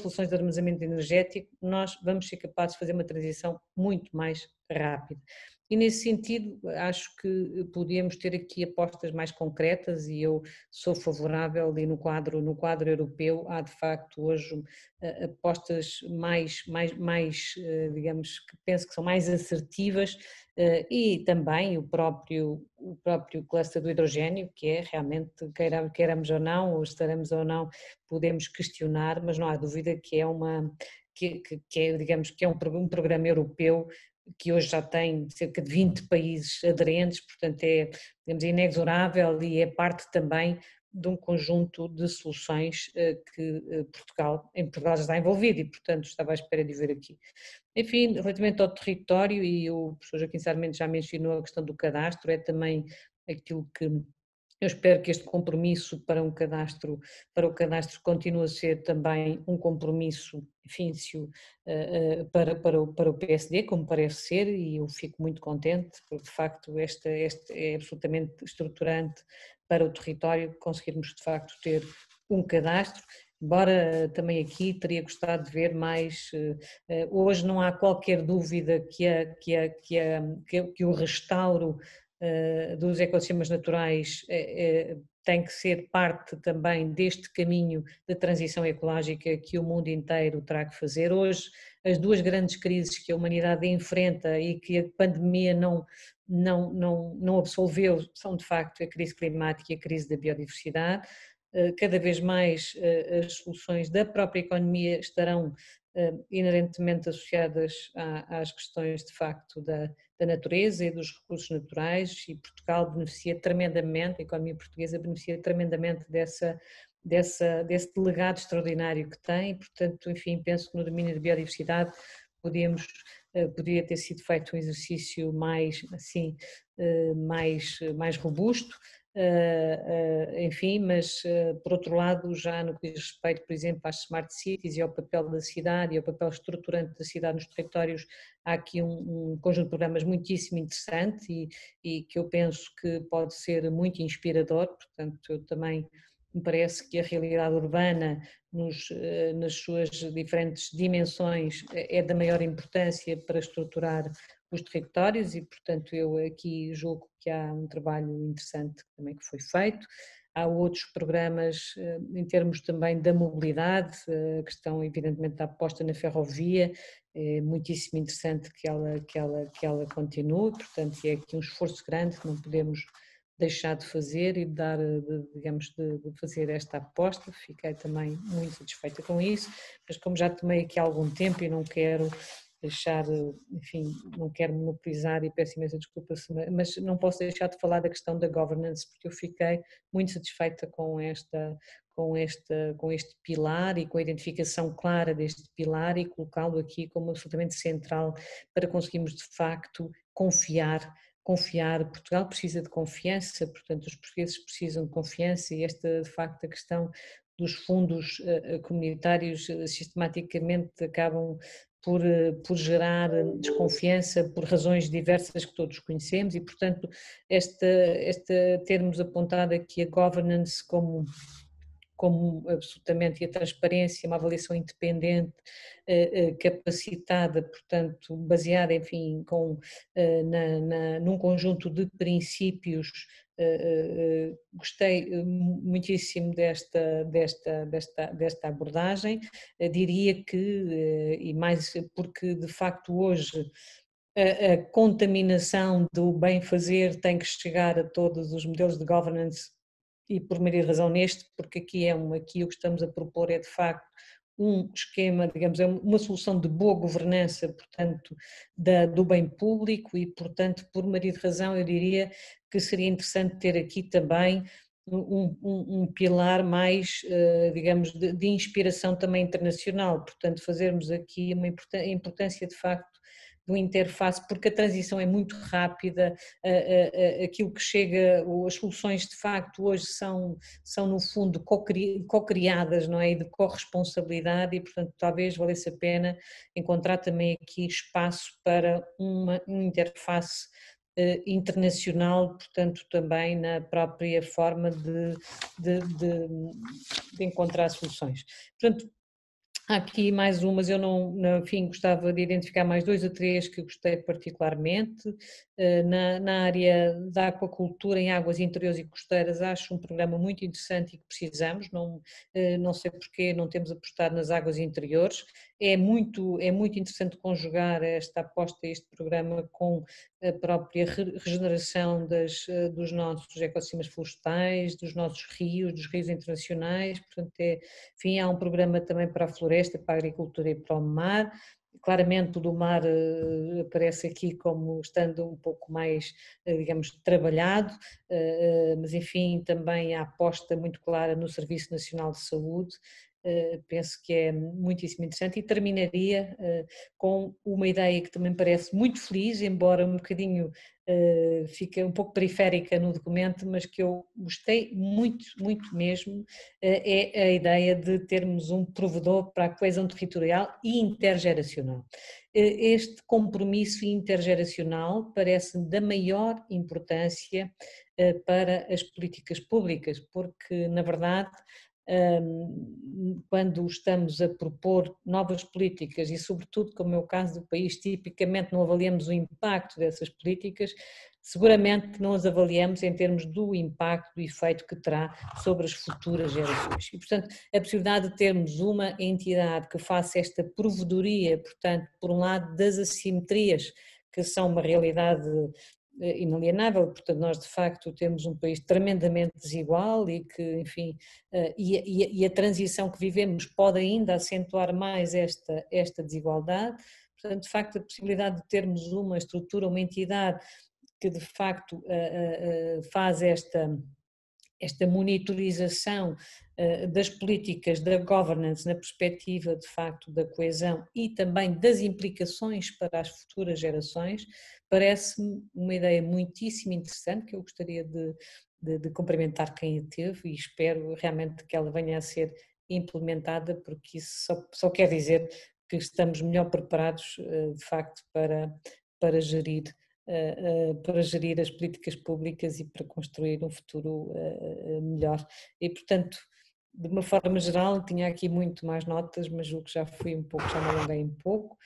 soluções de armazenamento energético, nós vamos ser capazes de fazer uma transição muito mais rápida. E nesse sentido, acho que podíamos ter aqui apostas mais concretas e eu sou favorável e no quadro europeu há de facto hoje apostas mais, digamos, que penso que são mais assertivas e também o próprio cluster do hidrogénio, que é realmente, queiramos ou não, ou estaremos ou não, podemos questionar, mas não há dúvida que é digamos, que é um programa europeu que hoje já tem cerca de 20 países aderentes, portanto digamos, inexorável e é parte também de um conjunto de soluções que em Portugal já está envolvido e, portanto, estava à espera de ver aqui. Enfim, relativamente ao território, e o professor Joaquim Sarmento já mencionou a questão do cadastro, é também aquilo que eu espero que este compromisso para o cadastro continue a ser também um compromisso, enfim, para o PSD, como parece ser, e eu fico muito contente, porque de facto este é absolutamente estruturante para o território, conseguirmos de facto ter um cadastro, embora também aqui teria gostado de ver mais, hoje não há qualquer dúvida que o restauro dos ecossistemas naturais tem que ser parte também deste caminho de transição ecológica que o mundo inteiro terá que fazer. Hoje, as duas grandes crises que a humanidade enfrenta e que a pandemia não absolveu são de facto a crise climática e a crise da biodiversidade. Cada vez mais as soluções da própria economia estarão inerentemente associadas às questões de facto da natureza e dos recursos naturais, e Portugal beneficia tremendamente, a economia portuguesa beneficia tremendamente desse legado extraordinário que tem, portanto, enfim, penso que no domínio da biodiversidade poderia ter sido feito um exercício mais, assim, mais robusto, enfim, mas por outro lado, já no que diz respeito, por exemplo, às smart cities e ao papel da cidade e ao papel estruturante da cidade nos territórios, há aqui um conjunto de programas muitíssimo interessante e que eu penso que pode ser muito inspirador, portanto, eu também me parece que a realidade urbana nas suas diferentes dimensões é da maior importância para estruturar os territórios e, portanto, eu aqui julgo que há um trabalho interessante também que foi feito. há outros programas em termos também da mobilidade, a questão evidentemente da aposta na ferrovia, é muitíssimo interessante que ela continue, portanto é aqui um esforço grande que não podemos deixar de fazer e de dar, digamos, de fazer esta aposta. Fiquei também muito satisfeita com isso, mas como já tomei aqui algum tempo e não quero deixar, enfim, não quero monopolizar e peço imensa desculpa, mas não posso deixar de falar da questão da governance, porque eu fiquei muito satisfeita com este pilar e com a identificação clara deste pilar e colocá-lo aqui como absolutamente central para conseguirmos de facto confiar. Portugal precisa de confiança, portanto os portugueses precisam de confiança e esta de facto a questão dos fundos comunitários sistematicamente acabam por gerar desconfiança por razões diversas que todos conhecemos e portanto termos apontado aqui a governance como absolutamente, e a transparência, uma avaliação independente, capacitada, portanto, baseada, enfim, num conjunto de princípios. Gostei muitíssimo desta abordagem, diria que, e mais porque de facto hoje a contaminação do bem-fazer tem que chegar a todos os modelos de governance e por meia razão neste, porque aqui o que estamos a propor é de facto um esquema, digamos, é uma solução de boa governança, portanto, do bem público e, portanto, por meia razão eu diria que seria interessante ter aqui também um pilar mais, digamos, de inspiração também internacional, portanto, fazermos aqui uma importância de facto do interface, porque a transição é muito rápida, aquilo que chega, as soluções de facto hoje são no fundo co-criadas, não é, e de corresponsabilidade e portanto talvez valesse a pena encontrar também aqui espaço para uma interface internacional, portanto também na própria forma de encontrar soluções. Portanto, há aqui mais umas, eu não, no fim, gostava de identificar mais 2 ou 3 que gostei particularmente. Na área da aquacultura em águas interiores e costeiras, acho um programa muito interessante e que precisamos, não sei porque não temos apostado nas águas interiores. É muito interessante conjugar esta aposta, este programa, com a própria regeneração dos nossos ecossistemas florestais, dos nossos rios, dos rios internacionais, portanto enfim, há um programa também para a floresta, para a agricultura e para o mar. Claramente o do mar aparece aqui como estando um pouco mais, digamos, trabalhado, mas enfim, também a aposta muito clara no Serviço Nacional de Saúde, penso que é muitíssimo interessante e terminaria com uma ideia que também parece muito feliz, embora um bocadinho fica um pouco periférica no documento, mas que eu gostei muito, muito mesmo, é a ideia de termos um provedor para a coesão territorial e intergeracional. Este compromisso intergeracional parece da maior importância para as políticas públicas, porque na verdade quando estamos a propor novas políticas e sobretudo, como é o caso do país, tipicamente não avaliamos o impacto dessas políticas, seguramente não as avaliamos em termos do impacto, do efeito que terá sobre as futuras gerações. E, portanto, a possibilidade de termos uma entidade que faça esta provedoria, portanto, por um lado, das assimetrias, que são uma realidade inalienável, portanto nós de facto temos um país tremendamente desigual e que, enfim, e a transição que vivemos pode ainda acentuar mais esta desigualdade, portanto de facto a possibilidade de termos uma estrutura, uma entidade que de facto faz esta monitorização das políticas da governance na perspectiva de facto da coesão e também das implicações para as futuras gerações, parece-me uma ideia muitíssimo interessante que eu gostaria de cumprimentar quem a teve e espero realmente que ela venha a ser implementada, porque isso só quer dizer que estamos melhor preparados de facto para gerir as políticas públicas e para construir um futuro melhor. E, portanto, de uma forma geral, tinha aqui muito mais notas, mas julgo que já fui um pouco, já me alonguei um pouco,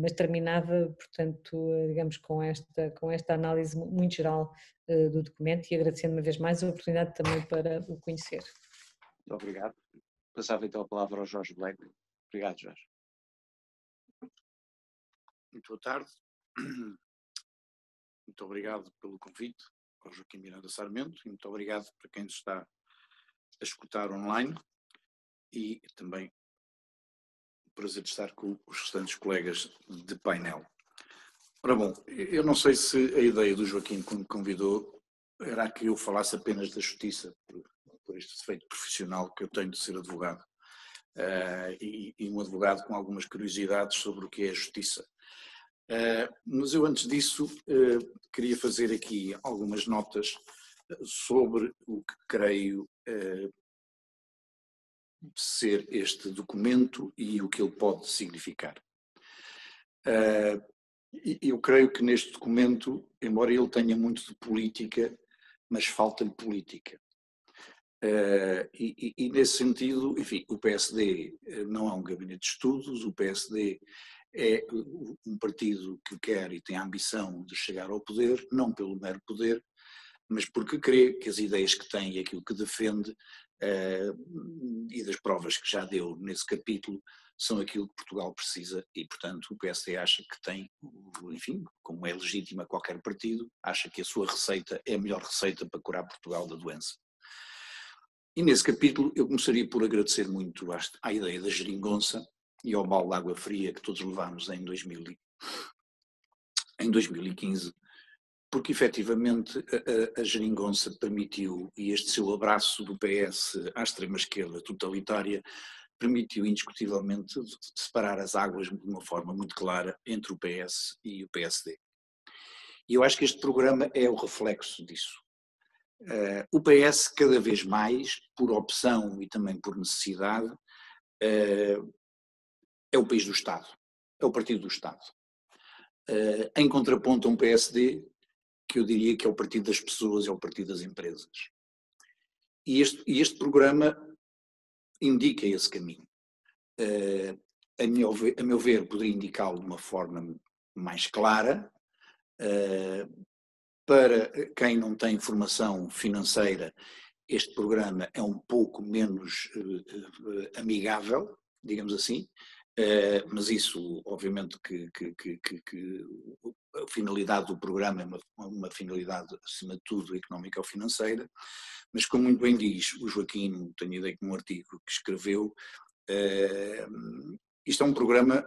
mas terminava, portanto, digamos, com esta análise muito geral do documento e agradecendo uma vez mais a oportunidade também para o conhecer. Muito obrigado. Passava então a palavra ao Jorge Black. Obrigado, Jorge. Muito boa tarde. Muito obrigado pelo convite ao Joaquim Miranda Sarmento e muito obrigado para quem nos está a escutar online e também o prazer de estar com os restantes colegas de painel. Ora bom, eu não sei se a ideia do Joaquim, quando me convidou, era que eu falasse apenas da justiça, por este defeito profissional que eu tenho de ser advogado. E um advogado com algumas curiosidades sobre o que é a justiça. Mas eu antes disso queria fazer aqui algumas notas sobre o que creio ser este documento e o que ele pode significar. Eu creio que neste documento, embora ele tenha muito de política, mas falta-lhe política. E nesse sentido, enfim, o PSD não é um gabinete de estudos, o PSD é um partido que quer e tem a ambição de chegar ao poder, não pelo mero poder, mas porque crê que as ideias que tem e aquilo que defende e das provas que já deu nesse capítulo são aquilo que Portugal precisa e, portanto, o PSD acha que tem, enfim, como é legítima qualquer partido, acha que a sua receita é a melhor receita para curar Portugal da doença. E nesse capítulo eu começaria por agradecer muito à ideia da geringonça e ao balde de água fria que todos levámos em 2015, porque efetivamente a geringonça permitiu, e este seu abraço do PS à extrema-esquerda totalitária, permitiu indiscutivelmente separar as águas de uma forma muito clara entre o PS e o PSD. E eu acho que este programa é o reflexo disso. O PS cada vez mais, por opção e também por necessidade, é o país do Estado, é o partido do Estado. Em contraponto a um PSD que eu diria que é o partido das pessoas, é o partido das empresas. E este programa indica esse caminho. A meu ver, poderia indicá-lo de uma forma mais clara. Para quem não tem formação financeira, este programa é um pouco menos amigável, digamos assim, mas isso, obviamente, que a finalidade do programa é uma finalidade, acima de tudo, económica ou financeira, mas como muito bem diz o Joaquim, tenho ideia que num artigo que escreveu, isto é um programa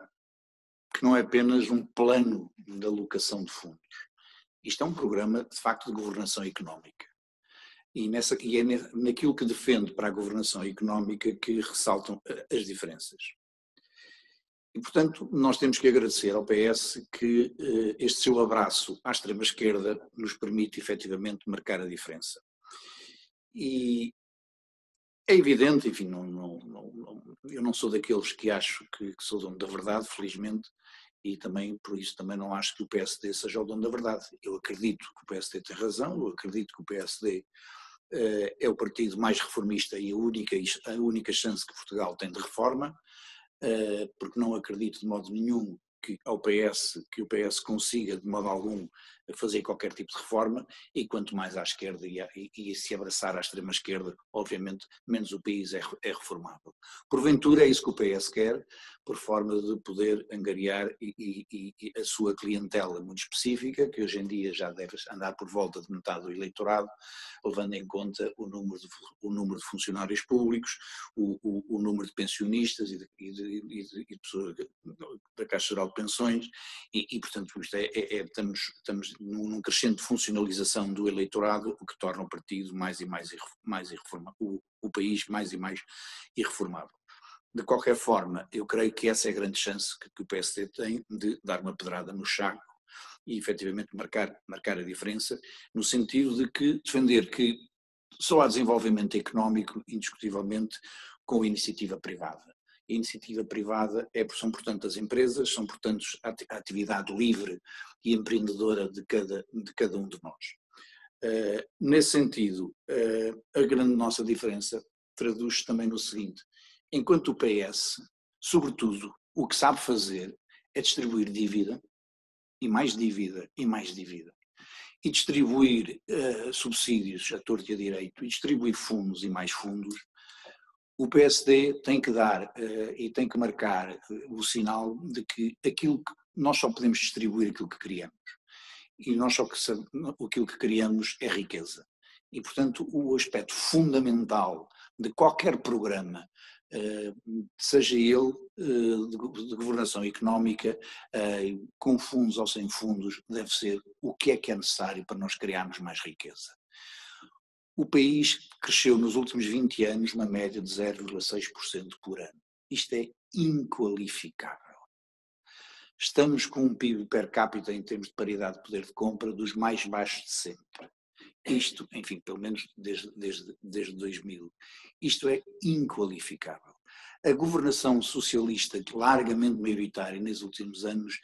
que não é apenas um plano de alocação de fundos. Isto é um programa, de facto, de governação económica. E é naquilo que defende para a governação económica que ressaltam as diferenças. E, portanto, nós temos que agradecer ao PS que este seu abraço à extrema-esquerda nos permite, efetivamente, marcar a diferença. E é evidente, enfim, eu não sou daqueles que acho que sou dono da verdade, felizmente, e também, por isso, também não acho que o PSD seja o dono da verdade. Eu acredito que o PSD tem razão, eu acredito que o PSD é o partido mais reformista e a única chance que Portugal tem de reforma, porque não acredito de modo nenhum que o PS consiga de modo algum fazer qualquer tipo de reforma, e quanto mais à esquerda e se abraçar à extrema-esquerda, obviamente menos o país é reformável. Porventura é isso que o PS quer, por forma de poder angariar e a sua clientela muito específica, que hoje em dia já deve andar por volta de metade do eleitorado, levando em conta o número de funcionários públicos, o número de pensionistas e de pessoas da Caixa Geral de Pensões, e portanto isto estamos num crescente de funcionalização do eleitorado, o que torna o partido mais e mais irreformável, o país mais e mais irreformável. De qualquer forma, eu creio que essa é a grande chance que o PSD tem de dar uma pedrada no saco e efetivamente marcar a diferença, no sentido de que defender que só há desenvolvimento económico, indiscutivelmente, com a iniciativa privada. A iniciativa privada são, portanto, as empresas, são, portanto, a atividade livre e empreendedora de cada um de nós. Nesse sentido, a grande nossa diferença traduz também no seguinte: enquanto o PS, sobretudo, o que sabe fazer é distribuir dívida, e mais dívida, e mais dívida, e distribuir subsídios a torto e a direito, e distribuir fundos e mais fundos, o PSD tem que dar e tem que marcar o sinal de que nós só podemos distribuir aquilo que criamos. E nós só aquilo que criamos é riqueza. E, portanto, o aspecto fundamental de qualquer programa, seja ele de governação económica, com fundos ou sem fundos, deve ser o que é necessário para nós criarmos mais riqueza. O país cresceu nos últimos 20 anos uma média de 0,6% por ano. Isto é inqualificável. Estamos com um PIB per capita em termos de paridade de poder de compra dos mais baixos de sempre. Isto, enfim, pelo menos desde 2000. Isto é inqualificável. A governação socialista, largamente maioritária nos últimos anos,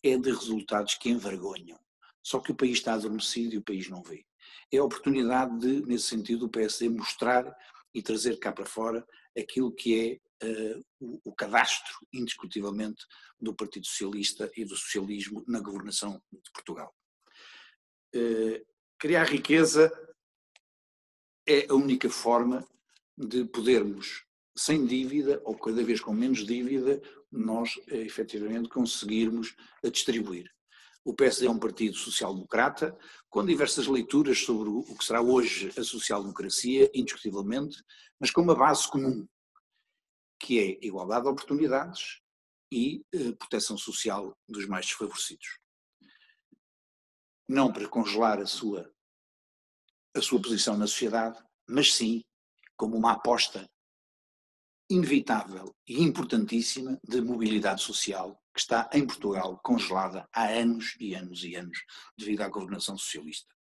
é de resultados que envergonham. Só que o país está adormecido e o país não vê. É a oportunidade de, nesse sentido, o PSD mostrar e trazer cá para fora aquilo que é o cadastro, indiscutivelmente, do Partido Socialista e do socialismo na governação de Portugal. Criar riqueza é a única forma de podermos, sem dívida, ou cada vez com menos dívida, nós efetivamente conseguirmos a distribuir. O PSD é um partido social-democrata, com diversas leituras sobre o que será hoje a social-democracia, indiscutivelmente, mas com uma base comum, que é igualdade de oportunidades e proteção social dos mais desfavorecidos. Não para congelar a sua posição na sociedade, mas sim como uma aposta inevitável e importantíssima de mobilidade social que está em Portugal congelada há anos e anos e anos devido à governação socialista.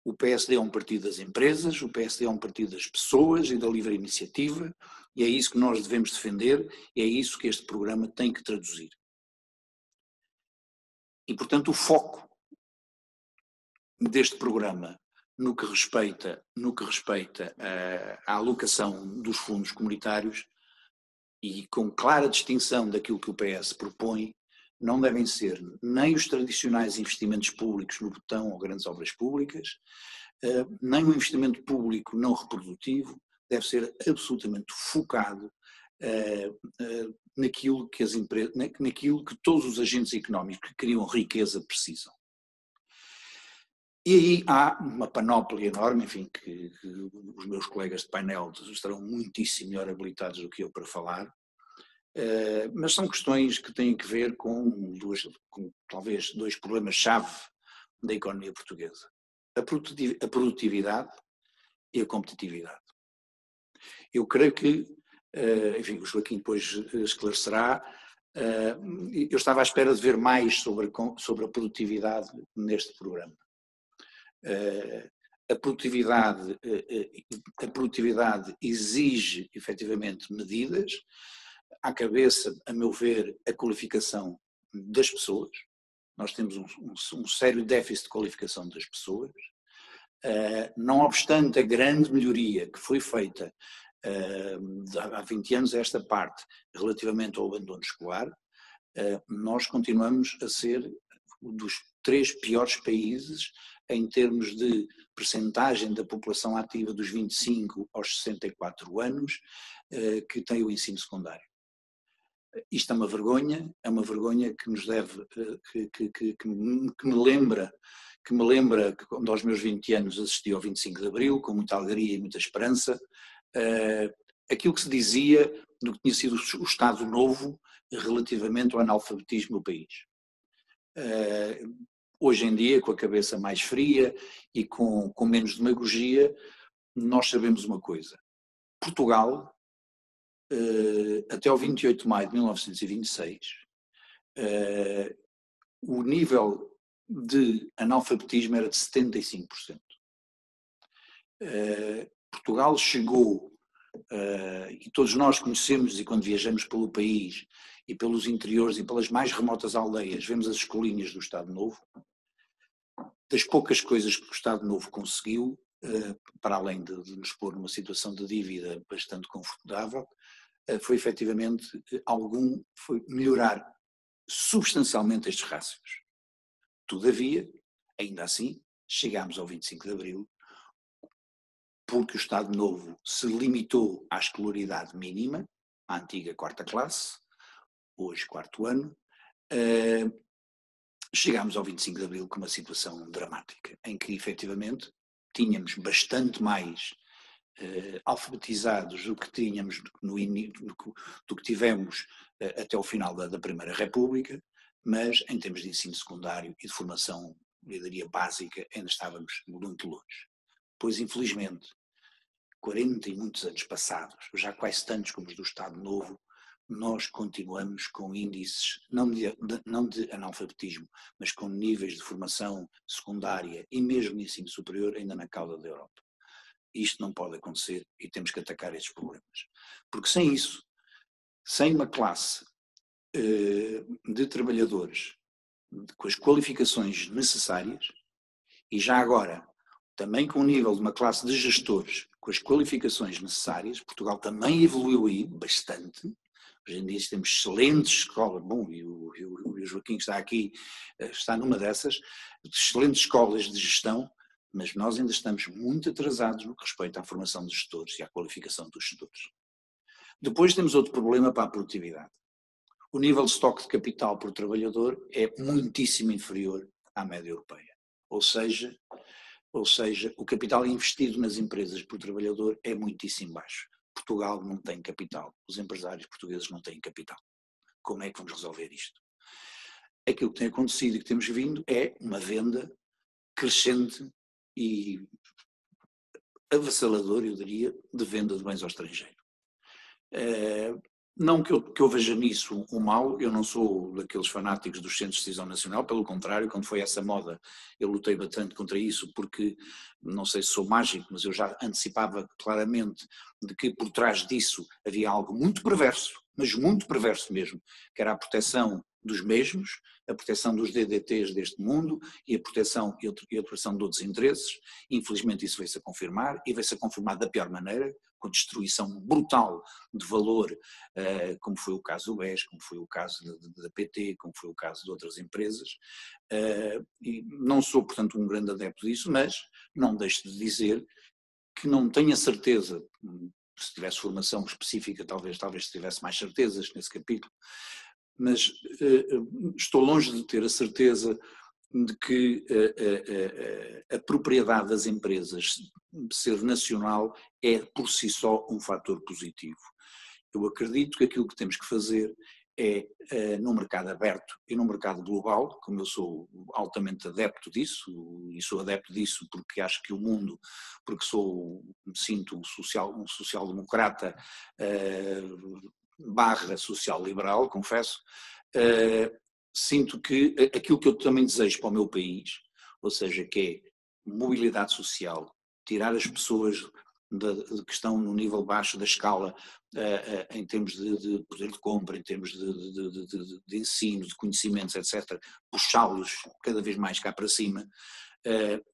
O PSD é um partido das empresas, o PSD é um partido das pessoas e da livre iniciativa, e é isso que nós devemos defender, e é isso que este programa tem que traduzir. E, portanto, o foco deste programa no que respeita à alocação dos fundos comunitários, e com clara distinção daquilo que o PS propõe, não devem ser nem os tradicionais investimentos públicos no botão ou grandes obras públicas, nem o investimento público não reprodutivo, deve ser absolutamente focado naquilo que as empresas, naquilo que todos os agentes económicos que criam riqueza precisam. E aí há uma panóplia enorme, enfim, que os meus colegas de painel estarão muitíssimo melhor habilitados do que eu para falar, mas são questões que têm que ver com talvez dois problemas-chave da economia portuguesa: a produtividade e a competitividade. Eu creio que, enfim, o Joaquim depois esclarecerá, eu estava à espera de ver mais sobre a produtividade neste programa. A produtividade exige efetivamente medidas, à cabeça, a meu ver, a qualificação das pessoas. Nós temos um sério déficit de qualificação das pessoas. Não obstante a grande melhoria que foi feita há 20 anos a esta parte relativamente ao abandono escolar, nós continuamos a ser um dos 3 piores países em termos de percentagem da população ativa dos 25 aos 64 anos que tem o ensino secundário. Isto é uma vergonha que nos deve, que me lembra que quando aos meus 20 anos assisti ao 25 de Abril, com muita alegria e muita esperança, aquilo que se dizia do que tinha sido o Estado Novo relativamente ao analfabetismo no país. Hoje em dia, com a cabeça mais fria e com menos demagogia, nós sabemos uma coisa: Portugal, até ao 28 de maio de 1926, o nível de analfabetismo era de 75%. Portugal chegou, e todos nós conhecemos, e quando viajamos pelo país e pelos interiores e pelas mais remotas aldeias, vemos as escolinhas do Estado Novo. Das poucas coisas que o Estado Novo conseguiu, para além de nos pôr numa situação de dívida bastante confortável, foi efetivamente foi melhorar substancialmente estes rácios. Todavia, ainda assim, chegámos ao 25 de Abril, porque o Estado Novo se limitou à escolaridade mínima, à antiga 4ª classe, hoje 4º ano, chegámos ao 25 de Abril com uma situação dramática, em que efetivamente tínhamos bastante mais alfabetizados do que tínhamos do que tivemos até o final da Primeira República, mas em termos de ensino secundário e de formação, eu diria, básica, ainda estávamos muito longe. Pois, infelizmente, 40 e muitos anos passados, já quase tantos como os do Estado Novo, nós continuamos com índices, não de analfabetismo, mas com níveis de formação secundária e mesmo de ensino superior ainda na cauda da Europa. Isto não pode acontecer e temos que atacar estes problemas. Porque sem isso, sem uma classe de trabalhadores com as qualificações necessárias, e já agora também com o nível de uma classe de gestores com as qualificações necessárias, Portugal também evoluiu aí bastante. Hoje em dia temos excelentes escolas, bom, e o Joaquim que está aqui está numa dessas, excelentes escolas de gestão, mas nós ainda estamos muito atrasados no que respeita à formação de gestores e à qualificação dos gestores. Depois temos outro problema para a produtividade. O nível de estoque de capital por trabalhador é muitíssimo inferior à média europeia. Ou seja, o capital investido nas empresas por trabalhador é muitíssimo baixo. Portugal não tem capital, os empresários portugueses não têm capital. Como é que vamos resolver isto? Aquilo que tem acontecido e que temos vindo é uma venda crescente e avassaladora, eu diria, de venda de bens ao estrangeiro. Não que eu veja nisso um mal, eu não sou daqueles fanáticos dos centros de decisão nacional, pelo contrário, quando foi essa moda eu lutei bastante contra isso, porque não sei se sou mágico, mas eu já antecipava claramente de que por trás disso havia algo muito perverso, mas muito perverso mesmo, que era a proteção dos mesmos, a proteção dos DDTs deste mundo e a proteção e a proteção de outros interesses. Infelizmente isso veio-se a confirmar e veio-se a confirmar da pior maneira, com destruição brutal de valor, como foi o caso do BES, como foi o caso da PT, como foi o caso de outras empresas. E não sou, portanto, um grande adepto disso, mas não deixo de dizer que não tenho a certeza, se tivesse formação específica talvez tivesse mais certezas nesse capítulo, mas estou longe de ter a certeza de que a propriedade das empresas ser nacional é por si só um fator positivo. Eu acredito que aquilo que temos que fazer é, num mercado aberto e num mercado global, como eu sou altamente adepto disso, e sou adepto disso porque acho que o mundo, porque me sinto um social-democrata / social-liberal, confesso, sinto que aquilo que eu também desejo para o meu país, ou seja, que é mobilidade social, tirar as pessoas que estão no nível baixo da escala em termos de poder de compra, em termos de ensino, de conhecimentos, etc., puxá-los cada vez mais cá para cima,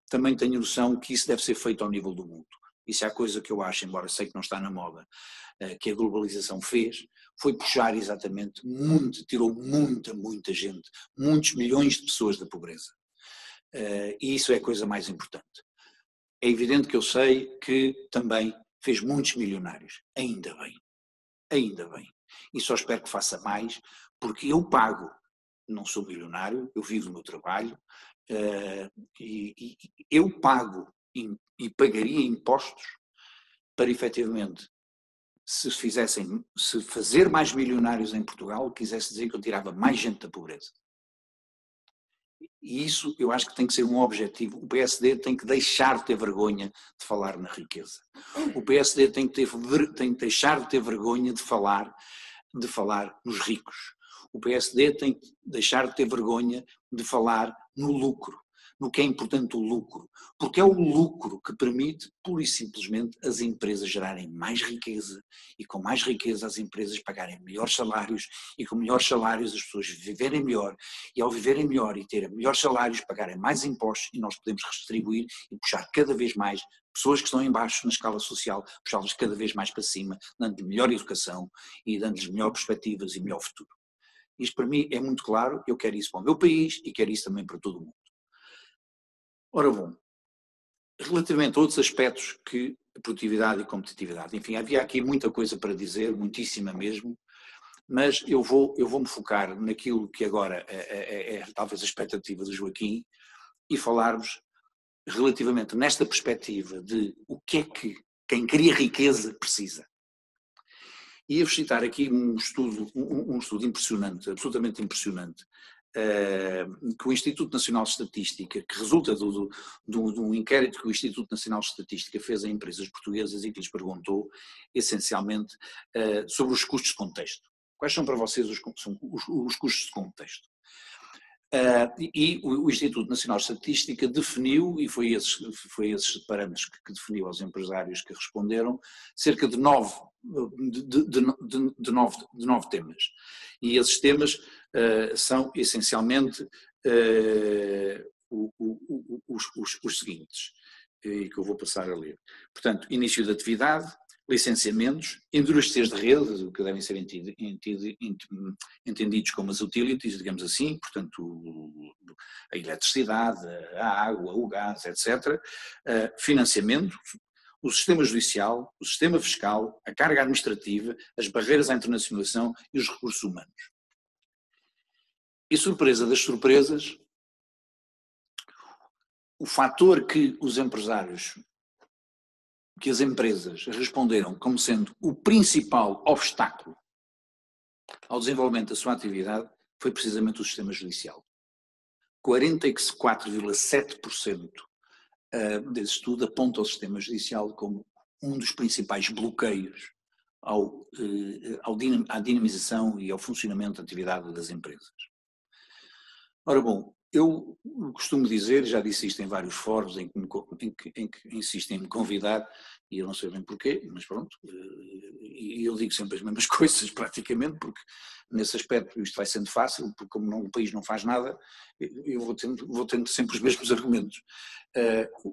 também tenho noção que isso deve ser feito ao nível do mundo. Isso é a coisa que eu acho, embora sei que não está na moda, que a globalização fez, foi puxar exatamente tirou muita gente, muitos milhões de pessoas da pobreza. E isso é a coisa mais importante. É evidente que eu sei que também fez muitos milionários, ainda bem. E só espero que faça mais, porque eu pago, não sou milionário, eu vivo do meu trabalho, e eu pago e pagaria impostos para efetivamente, se fazer mais milionários em Portugal, quisesse dizer que eu tirava mais gente da pobreza. E isso eu acho que tem que ser um objetivo. O PSD tem que deixar de ter vergonha de falar na riqueza. O PSD tem que deixar de ter vergonha de falar nos ricos. O PSD tem que deixar de ter vergonha de falar no lucro, no que é importante o lucro, porque é o lucro que permite, pura e simplesmente, as empresas gerarem mais riqueza e com mais riqueza as empresas pagarem melhores salários e com melhores salários as pessoas viverem melhor e ao viverem melhor e terem melhores salários pagarem mais impostos e nós podemos redistribuir e puxar cada vez mais pessoas que estão em baixo na escala social, puxá-las cada vez mais para cima, dando-lhes melhor educação e dando-lhes melhores perspectivas e melhor futuro. Isto para mim é muito claro, eu quero isso para o meu país e quero isso também para todo o mundo. Ora bom, relativamente a outros aspectos que produtividade e competitividade, enfim, havia aqui muita coisa para dizer, muitíssima mesmo, mas eu vou-me focar naquilo que agora é talvez a expectativa do Joaquim e falar-vos relativamente nesta perspectiva de o que é que quem cria riqueza precisa. E ia-vos citar aqui um estudo impressionante, absolutamente impressionante, que o Instituto Nacional de Estatística, que resulta de um inquérito que o Instituto Nacional de Estatística fez a empresas portuguesas e que lhes perguntou, essencialmente, sobre os custos de contexto. Quais são para vocês os custos de contexto? E o Instituto Nacional de Estatística definiu, e foi esses parâmetros que definiu aos empresários que responderam, cerca de 9 temas. E esses temas são essencialmente os seguintes, que eu vou passar a ler. Portanto, início de atividade, licenciamentos, indústrias de rede, que devem ser entendidos como as utilities, digamos assim, portanto a eletricidade, a água, o gás, etc. Financiamento, o sistema judicial, o sistema fiscal, a carga administrativa, as barreiras à internacionalização e os recursos humanos. E surpresa das surpresas, o fator que os empresários, que as empresas responderam como sendo o principal obstáculo ao desenvolvimento da sua atividade foi precisamente o sistema judicial. 44,7% desse estudo aponta o sistema judicial como um dos principais bloqueios à dinamização e ao funcionamento da atividade das empresas. Ora bom, eu costumo dizer, já disse isto em vários fóruns em que insistem em me convidar, e eu não sei bem porquê, mas pronto, e eu digo sempre as mesmas coisas praticamente, porque nesse aspecto isto vai sendo fácil, porque como o país não faz nada, eu vou tendo sempre os mesmos argumentos.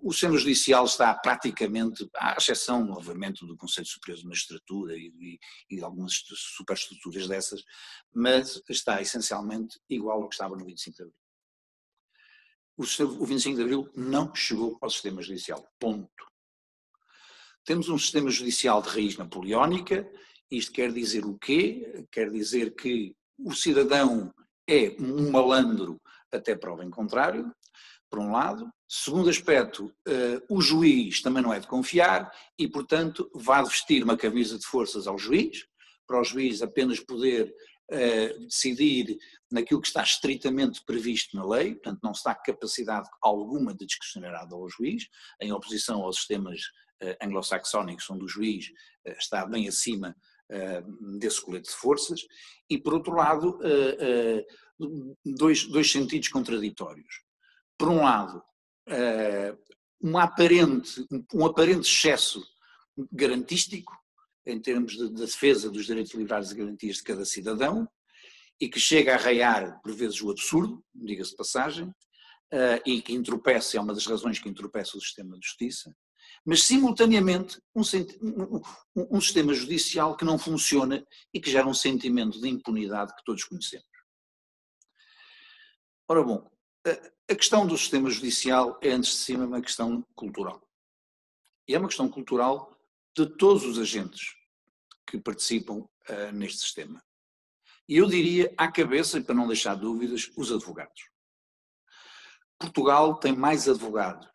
O sistema judicial está praticamente, à exceção, obviamente, do Conselho Superior de Magistratura e de algumas superestruturas dessas, mas está essencialmente igual ao que estava no 25 de Abril. O 25 de Abril não chegou ao sistema judicial, ponto. Temos um sistema judicial de raiz napoleónica, isto quer dizer o quê? Quer dizer que o cidadão é um malandro até prova em contrário, por um lado. Segundo aspecto, o juiz também não é de confiar e, portanto, vai vestir uma camisa de forças ao juiz, para o juiz apenas poder decidir naquilo que está estritamente previsto na lei, portanto não se dá capacidade alguma de discricionariedade ao juiz, em oposição aos sistemas anglo-saxónicos, onde o juiz está bem acima desse colete de forças, e por outro lado, dois sentidos contraditórios. Por um lado, um aparente excesso garantístico, em termos de defesa dos direitos, liberdades e garantias de cada cidadão, e que chega a raiar, por vezes, o absurdo, diga-se de passagem, e que entorpece, é uma das razões que entorpece o sistema de justiça, mas, simultaneamente, um sistema judicial que não funciona e que gera um sentimento de impunidade que todos conhecemos. Ora bom, a questão do sistema judicial é, antes de cima, uma questão cultural. E é uma questão cultural de todos os agentes que participam neste sistema. E eu diria, à cabeça, e para não deixar dúvidas, os advogados. Portugal tem mais advogados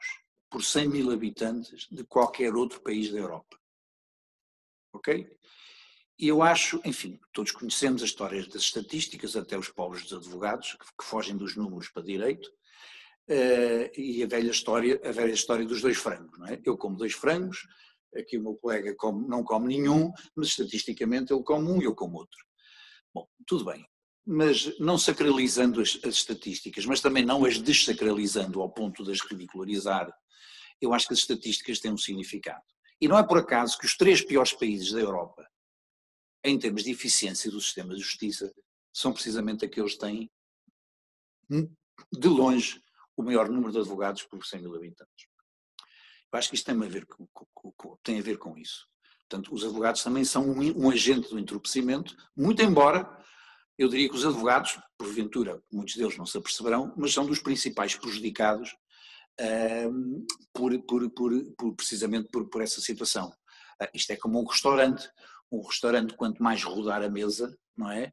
por 100 mil habitantes de qualquer outro país da Europa. Ok? E eu acho, enfim, todos conhecemos as histórias das estatísticas, até os pobres dos advogados, que fogem dos números para direito, e a velha história dos 2 frangos, não é? Eu como 2 frangos, aqui o meu colega não come nenhum, mas estatisticamente ele come um e eu como outro. Bom, tudo bem, mas não sacralizando as estatísticas, mas também não as desacralizando ao ponto de as ridicularizar, eu acho que as estatísticas têm um significado. E não é por acaso que os 3 piores países da Europa, em termos de eficiência do sistema de justiça, são precisamente aqueles que têm, de longe, o maior número de advogados por 100 mil habitantes. Eu acho que isto tem a ver com isso. Portanto, os advogados também são um agente do entorpecimento, muito embora eu diria que os advogados, porventura, muitos deles não se aperceberão, mas são dos principais prejudicados precisamente por essa situação. Isto é como um restaurante, quanto mais rodar a mesa, não é?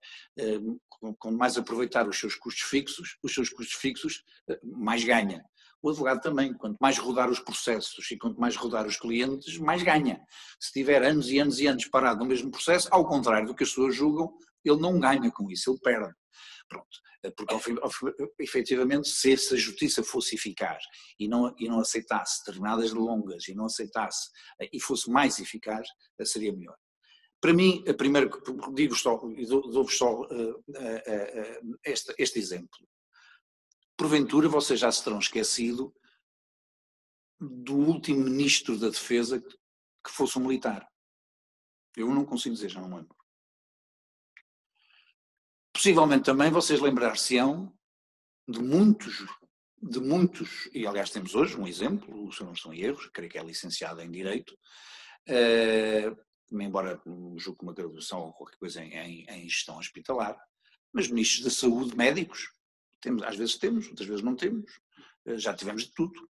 Quanto mais aproveitar os seus custos fixos, mais ganha. O advogado também, quanto mais rodar os processos e quanto mais rodar os clientes, mais ganha. Se tiver anos e anos e anos parado no mesmo processo, ao contrário do que as pessoas julgam, ele não ganha com isso, ele perde. Pronto. Porque efetivamente, se essa justiça fosse eficaz e não aceitasse determinadas delongas e não aceitasse e fosse mais eficaz, seria melhor. Para mim, a primeira, digo só, e dou-vos só este exemplo. Porventura, vocês já se terão esquecido do último ministro da Defesa que fosse um militar. Eu não consigo dizer, já não lembro. Possivelmente também vocês lembrar-se-ão de muitos, e aliás temos hoje um exemplo, se não estou em erros, creio que é licenciado em Direito, embora julgue uma graduação ou qualquer coisa em gestão hospitalar, mas ministros da saúde, médicos, às vezes temos, outras vezes não temos, já tivemos de tudo.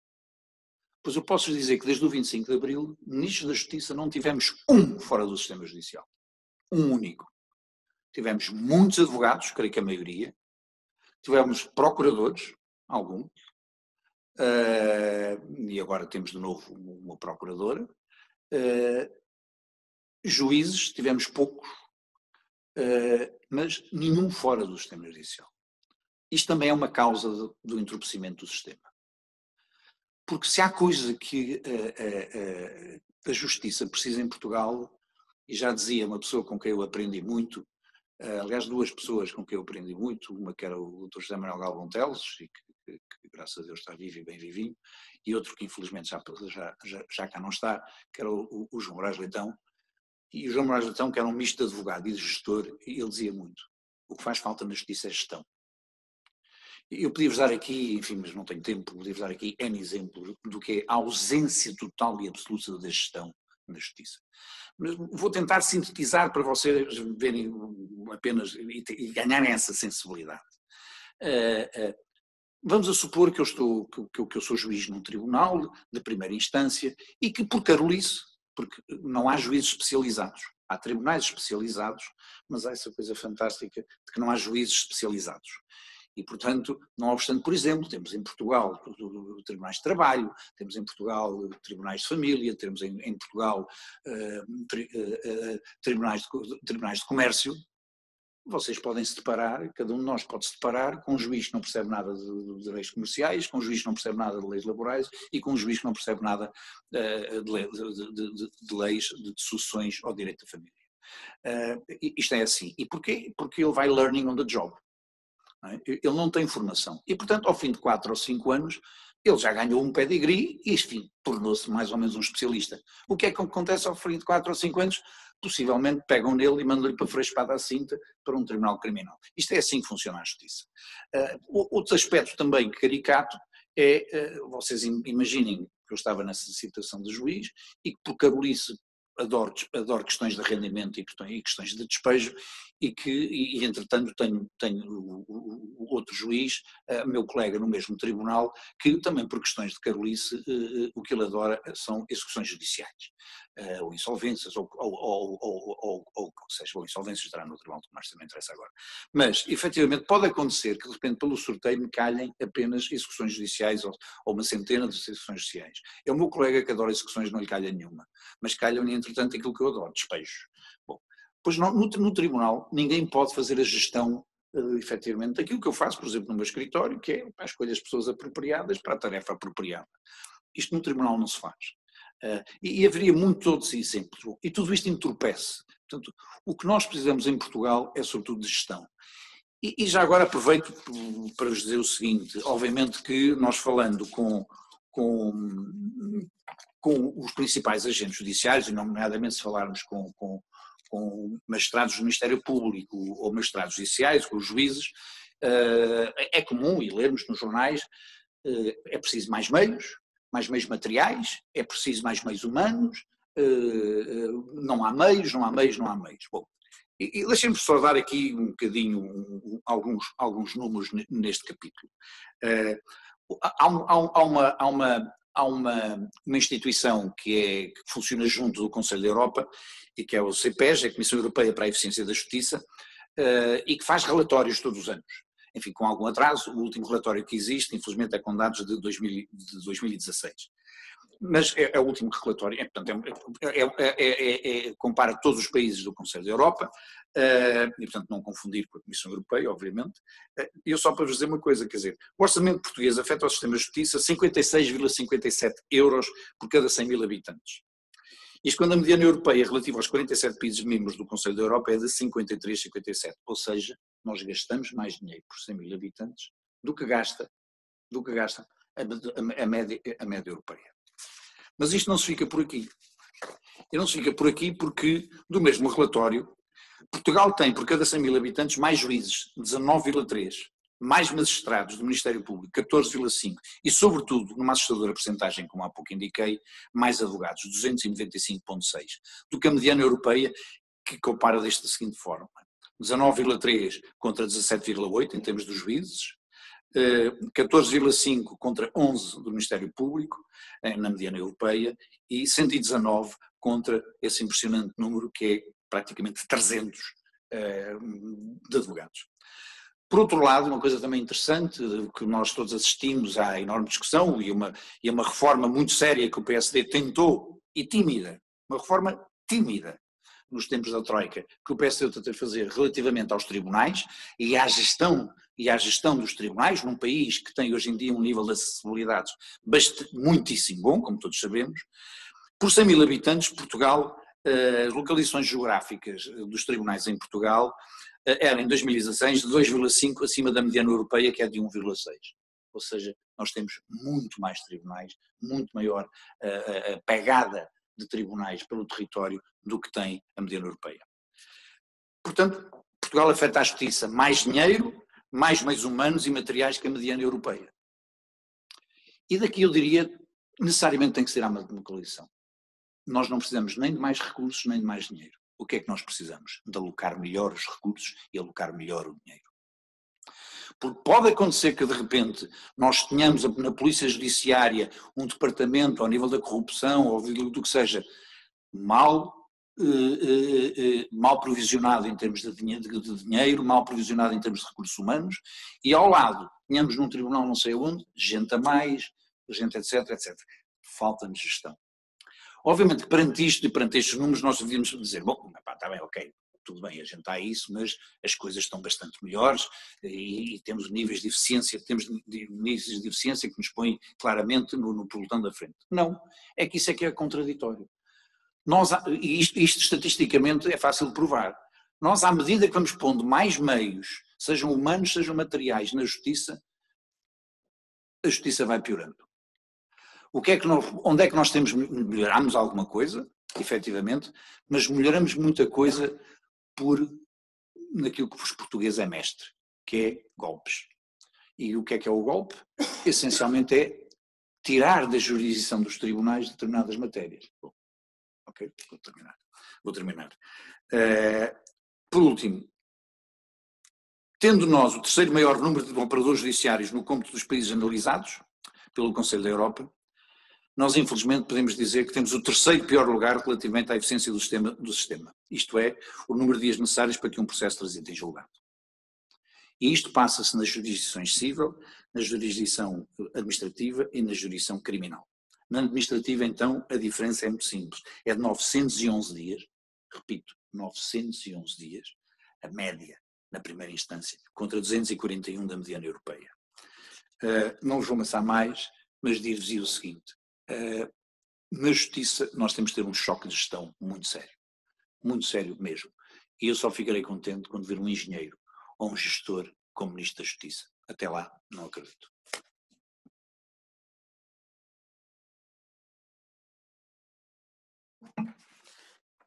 Pois eu posso dizer que desde o 25 de Abril, ministros da Justiça não tivemos um fora do sistema judicial. Um único. Tivemos muitos advogados, creio que a maioria, tivemos procuradores, alguns, e agora temos de novo uma procuradora, juízes, tivemos poucos, mas nenhum fora do sistema judicial. Isto também é uma causa do entorpecimento do sistema. Porque se há coisa que a justiça precisa em Portugal, e já dizia uma pessoa com quem eu aprendi muito, aliás, duas pessoas com quem eu aprendi muito, uma que era o Dr. José Manuel Galvão Teles, e que graças a Deus está vivo e bem vivinho, e outro que infelizmente já cá não está, que era o João Moraes Leitão, e o João Moraes Leitão, que era um misto de advogado e de gestor, e ele dizia muito, o que faz falta na justiça é gestão. Eu podia-vos dar aqui, enfim, mas não tenho tempo, podia-vos dar aqui N exemplos do que é a ausência total e absoluta da gestão na justiça. Mas vou tentar sintetizar para vocês verem apenas e ganharem essa sensibilidade. Vamos a supor que eu sou juiz num tribunal de primeira instância e que por carolice, porque não há juízes especializados, há tribunais especializados, mas há essa coisa fantástica de que não há juízes especializados. E, portanto, não obstante, por exemplo, temos em Portugal tribunais de trabalho, temos em Portugal tribunais de família, temos em Portugal tribunais de comércio. Vocês podem se deparar, cada um de nós pode se deparar com um juiz que não percebe nada de leis comerciais, com um juiz que não percebe nada de leis laborais e com um juiz que não percebe nada de leis de sucessões ao direito da família. Isto é assim. E porquê? Porque ele vai learning on the job. Ele não tem formação. E, portanto, ao fim de 4 ou 5 anos, ele já ganhou um pedigree e, enfim, tornou-se mais ou menos um especialista. O que é que acontece ao fim de 4 ou 5 anos? Possivelmente pegam nele e mandam-lhe para a espada à cinta para um tribunal criminal. Isto é assim que funciona a justiça. Outro aspecto também caricato é, vocês imaginem que eu estava nessa situação de juiz e que por carolice adoro questões de rendimento e questões de despejo e entretanto tenho outro juiz, meu colega no mesmo tribunal, que também por questões de carolice o que ele adora são execuções judiciais, ou insolvências, ou seja, ou insolvências estará no Tribunal de Comércio, não interessa agora. Mas, efetivamente, pode acontecer que de repente pelo sorteio me calhem apenas execuções judiciais ou uma centena de execuções judiciais. É o meu colega que adora execuções, não lhe calha nenhuma, mas calham-lhe entretanto aquilo que eu adoro, despejos. Bom, pois no tribunal ninguém pode fazer a gestão efetivamente daquilo que eu faço, por exemplo, no meu escritório, que é escolher as pessoas apropriadas para a tarefa apropriada. Isto no tribunal não se faz. E haveria muitos outros exemplos. E tudo isto entorpece. Portanto, o que nós precisamos em Portugal é sobretudo de gestão. E já agora aproveito para vos dizer o seguinte, obviamente que nós falando com os principais agentes judiciais, e nomeadamente se falarmos com magistrados do Ministério Público ou magistrados judiciais, com os juízes, é comum, e lermos nos jornais, é preciso mais meios, mais meios materiais, é preciso mais meios humanos, não há meios, não há meios, não há meios. Bom, e deixem-me só dar aqui um bocadinho alguns números neste capítulo. Há uma instituição que funciona junto do Conselho da Europa, e que é o CEPES, a Comissão Europeia para a Eficiência da Justiça, e que faz relatórios todos os anos. Enfim, com algum atraso, o último relatório que existe, infelizmente, é com dados de 2016. Mas é o último relatório, portanto, compara todos os países do Conselho da Europa, e portanto não confundir com a Comissão Europeia, obviamente. Eu só para vos dizer uma coisa, quer dizer, o orçamento português afeta o sistema de justiça 56,57 euros por cada 100 mil habitantes. Isto quando a mediana europeia relativa aos 47 países membros do Conselho da Europa é de 53,57, ou seja, nós gastamos mais dinheiro por 100 mil habitantes do que gasta a média europeia. Mas isto não se fica por aqui. E não se fica por aqui porque, do mesmo relatório, Portugal tem, por cada 100 mil habitantes, mais juízes, 19,3, mais magistrados do Ministério Público, 14,5, e, sobretudo, numa assustadora percentagem, como há pouco indiquei, mais advogados, 295,6, do que a mediana europeia, que compara da seguinte forma: 19,3 contra 17,8 em termos dos juízes, 14,5 contra 11 do Ministério Público, na mediana europeia, e 119 contra esse impressionante número que é praticamente 300 de advogados. Por outro lado, uma coisa também interessante, que nós todos assistimos à enorme discussão e uma reforma muito séria que o PSD tentou, e tímida, uma reforma tímida, nos tempos da Troika, que o PSD tentou fazer relativamente aos tribunais e à gestão dos tribunais, num país que tem hoje em dia um nível de acessibilidade muitíssimo bom, como todos sabemos. Por 100 mil habitantes, Portugal, as localizações geográficas dos tribunais em Portugal eram em 2016 de 2,5 acima da mediana europeia, que é de 1,6. Ou seja, nós temos muito mais tribunais, muito maior a pegada de tribunais pelo território do que tem a mediana europeia. Portanto, Portugal afeta a justiça mais dinheiro, mais meios humanos e materiais que a mediana europeia. E daqui eu diria, necessariamente tem que ser uma coalição. Nós não precisamos nem de mais recursos, nem de mais dinheiro. O que é que nós precisamos? De alocar melhor os recursos e alocar melhor o dinheiro. Porque pode acontecer que de repente nós tenhamos na Polícia Judiciária um departamento ao nível da corrupção ou do que seja mal provisionado em termos de dinheiro, mal provisionado em termos de recursos humanos, e ao lado tenhamos num tribunal não sei onde, gente a mais, gente etc, etc. Falta-nos gestão. Obviamente que perante isto e perante estes números nós devíamos dizer, bom, está bem, ok, tudo bem, a gente está a isso, mas as coisas estão bastante melhores e temos níveis de eficiência, que nos põem claramente no pelotão da frente. Não, é que isso é que é contraditório. E isto estatisticamente é fácil de provar. Nós, à medida que vamos pondo mais meios, sejam humanos, sejam materiais, na justiça, a justiça vai piorando. Onde é que nós melhoramos alguma coisa, efetivamente, mas melhoramos muita coisa naquilo que os portugueses é mestre, que é golpes. E o que é o golpe? Essencialmente é tirar da jurisdição dos tribunais determinadas matérias. Bom, ok, vou terminar. Por último, tendo nós o terceiro maior número de operadores judiciários no cômputo dos países analisados pelo Conselho da Europa, nós infelizmente podemos dizer que temos o terceiro pior lugar relativamente à eficiência do sistema. Isto é, o número de dias necessários para que um processo transite em julgado. E isto passa-se nas jurisdições civil, na jurisdição administrativa e na jurisdição criminal. Na administrativa, então, a diferença é muito simples. É de 911 dias, repito, 911 dias, a média na primeira instância, contra 241 da mediana europeia. Não vos vou amassar mais, mas dir-vos o seguinte: na justiça nós temos de ter um choque de gestão muito sério mesmo. E eu só ficarei contente quando ver um engenheiro ou um gestor como Ministro da Justiça. Até lá, não acredito.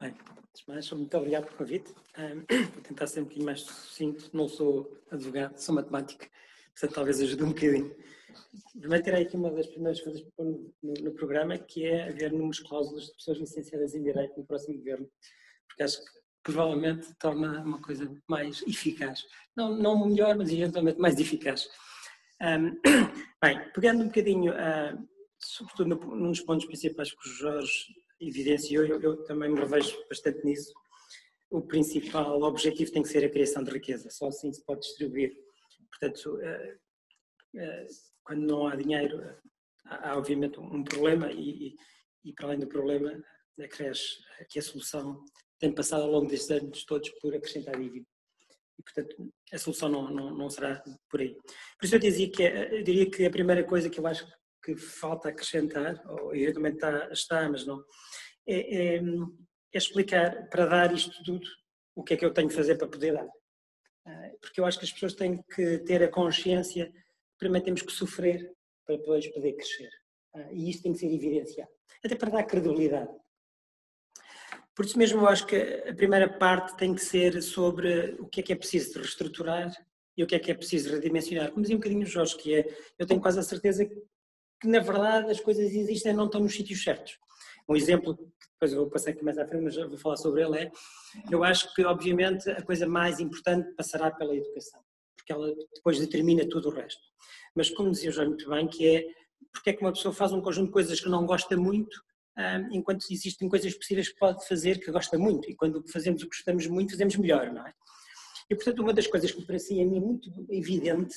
Bem, antes de mais, muito obrigado pelo convite. Vou tentar ser um bocadinho mais sucinto. Não sou advogado, sou matemático, portanto talvez ajude um bocadinho. Vai ter aí aqui uma das primeiras coisas para pôr no programa, que é haver números cláusulas de pessoas licenciadas em Direito no próximo governo, porque acho que provavelmente torna uma coisa mais eficaz. Não melhor, mas eventualmente mais eficaz. Bem, pegando um bocadinho, sobretudo num dos pontos principais que o Jorge evidenciou, eu também me revejo bastante nisso. O principal objetivo tem que ser a criação de riqueza, só assim se pode distribuir. Portanto, quando não há dinheiro, há obviamente um problema e para além do problema, acresce que a solução tem passado ao longo destes anos todos por acrescentar dívida. E, portanto, a solução não será por aí. Por isso eu diria que a primeira coisa que eu acho que falta acrescentar, ou eventualmente está, mas não, é explicar, para dar isto tudo, o que é que eu tenho que fazer para poder dar. Porque eu acho que as pessoas têm que ter a consciência que primeiro temos que sofrer para depois poder crescer. E isto tem que ser evidenciado. Até para dar credibilidade. Por isso mesmo eu acho que a primeira parte tem que ser sobre o que é preciso de reestruturar e o que é preciso redimensionar. Como dizia um bocadinho o Jorge, que é, eu tenho quase a certeza que na verdade as coisas existem e não estão nos sítios certos. Um exemplo, que depois eu vou passar aqui mais à frente, mas já vou falar sobre ele, eu acho que obviamente a coisa mais importante passará pela educação, porque ela depois determina tudo o resto. Mas como dizia o Jorge muito bem, que é porque é que uma pessoa faz um conjunto de coisas que não gosta muito, enquanto existem coisas possíveis que pode fazer que gosta muito, e quando fazemos o que gostamos muito, fazemos melhor, não é? E portanto uma das coisas que me parecia a mim muito evidente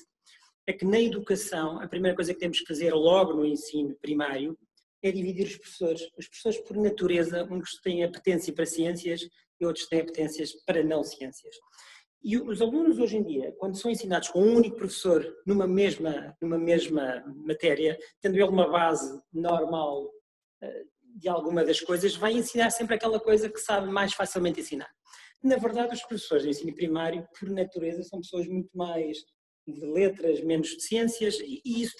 é que na educação a primeira coisa que temos que fazer logo no ensino primário é dividir os professores. Os professores por natureza, uns têm apetência para ciências e outros têm apetências para não ciências. E os alunos hoje em dia, quando são ensinados com um único professor numa mesma matéria, tendo ele uma base normal de alguma das coisas, vai ensinar sempre aquela coisa que sabe mais facilmente ensinar. Na verdade, os professores de ensino primário, por natureza, são pessoas muito mais de letras, menos de ciências, e isso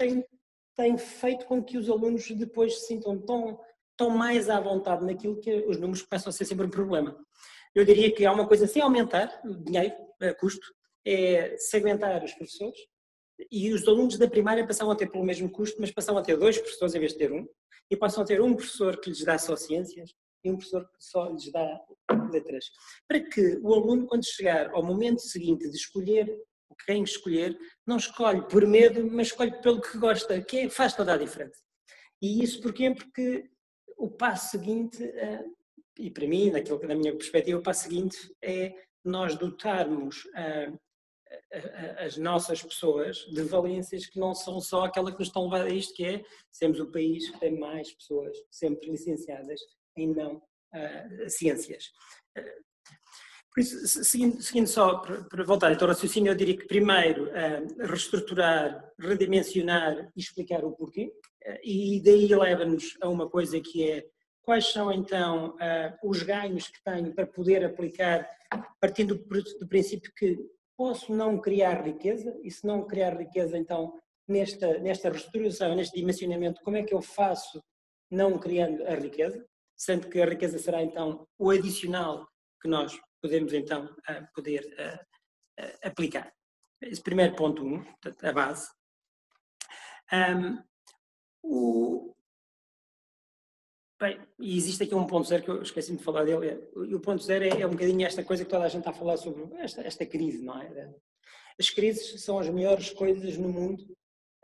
tem feito com que os alunos depois se sintam tão mais à vontade naquilo que os números começam a ser sempre um problema. Eu diria que há uma coisa sem aumentar o dinheiro, custo, é segmentar os professores, e os alunos da primária passavam a ter pelo mesmo custo, mas passavam a ter 2 professores em vez de ter um, e passam a ter um professor que lhes dá só ciências e um professor que só lhes dá letras. Para que o aluno, quando chegar ao momento seguinte de escolher quem escolher, não escolhe por medo, mas escolhe pelo que gosta, que faz toda a diferença. E isso porquê? Porque o passo seguinte, e para mim, na minha perspectiva, o passo seguinte é nós dotarmos as nossas pessoas de valências que não são só aquela que nos estão a levar a isto, que é sermos o país que tem mais pessoas sempre licenciadas em não ciências. Por isso, seguindo só, para voltar então ao raciocínio, eu diria que primeiro reestruturar, redimensionar e explicar o porquê, e daí leva-nos a uma coisa que é quais são então os ganhos que tenho para poder aplicar, partindo do princípio que posso não criar riqueza, e se não criar riqueza então nesta reestruturação, neste dimensionamento, como é que eu faço não criando a riqueza, sendo que a riqueza será então o adicional que nós podemos então poder aplicar. Esse primeiro ponto 1, portanto, a base. Bem, e existe aqui um ponto 0 que eu esqueci-me de falar dele, e o ponto 0 é um bocadinho esta coisa que toda a gente está a falar sobre esta crise, não é? As crises são as melhores coisas no mundo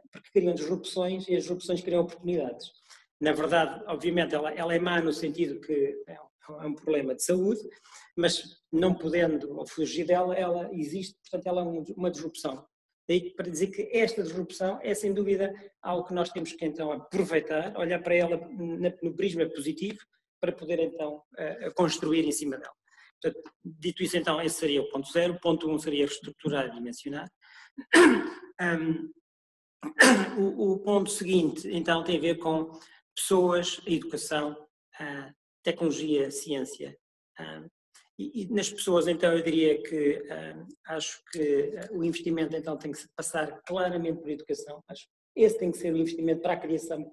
porque criam disrupções e as disrupções criam oportunidades. Na verdade, obviamente, ela é má no sentido que é um problema de saúde, mas não podendo fugir dela, ela existe, portanto ela é uma disrupção. Daí para dizer que esta disrupção é sem dúvida algo que nós temos que então aproveitar, olhar para ela no prisma positivo, para poder então construir em cima dela. Portanto, dito isso então, esse seria o ponto 0, o ponto 1 seria reestruturar e dimensionar. O ponto seguinte então tem a ver com pessoas, educação, tecnologia, ciência. E nas pessoas, então, eu diria que acho que o investimento, então, tem que passar claramente por educação. Esse tem que ser o investimento para a criação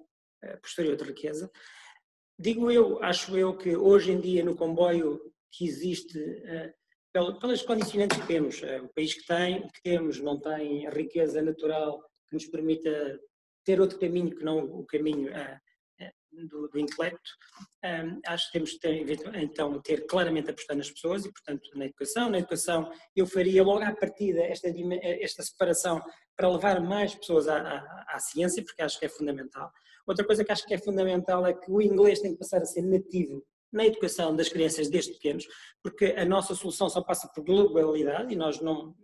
posterior de riqueza. Acho eu que hoje em dia, no comboio que existe, pelas condicionantes que temos, o país que temos não tem a riqueza natural que nos permita ter outro caminho que não o caminho do intelecto. Acho que temos que então ter claramente apostar nas pessoas e, portanto, na educação. Na educação eu faria logo à partida esta separação para levar mais pessoas à ciência, porque acho que é fundamental. Outra coisa que acho que é fundamental é que o inglês tem que passar a ser nativo na educação das crianças desde pequenos, porque a nossa solução só passa por globalidade e nós não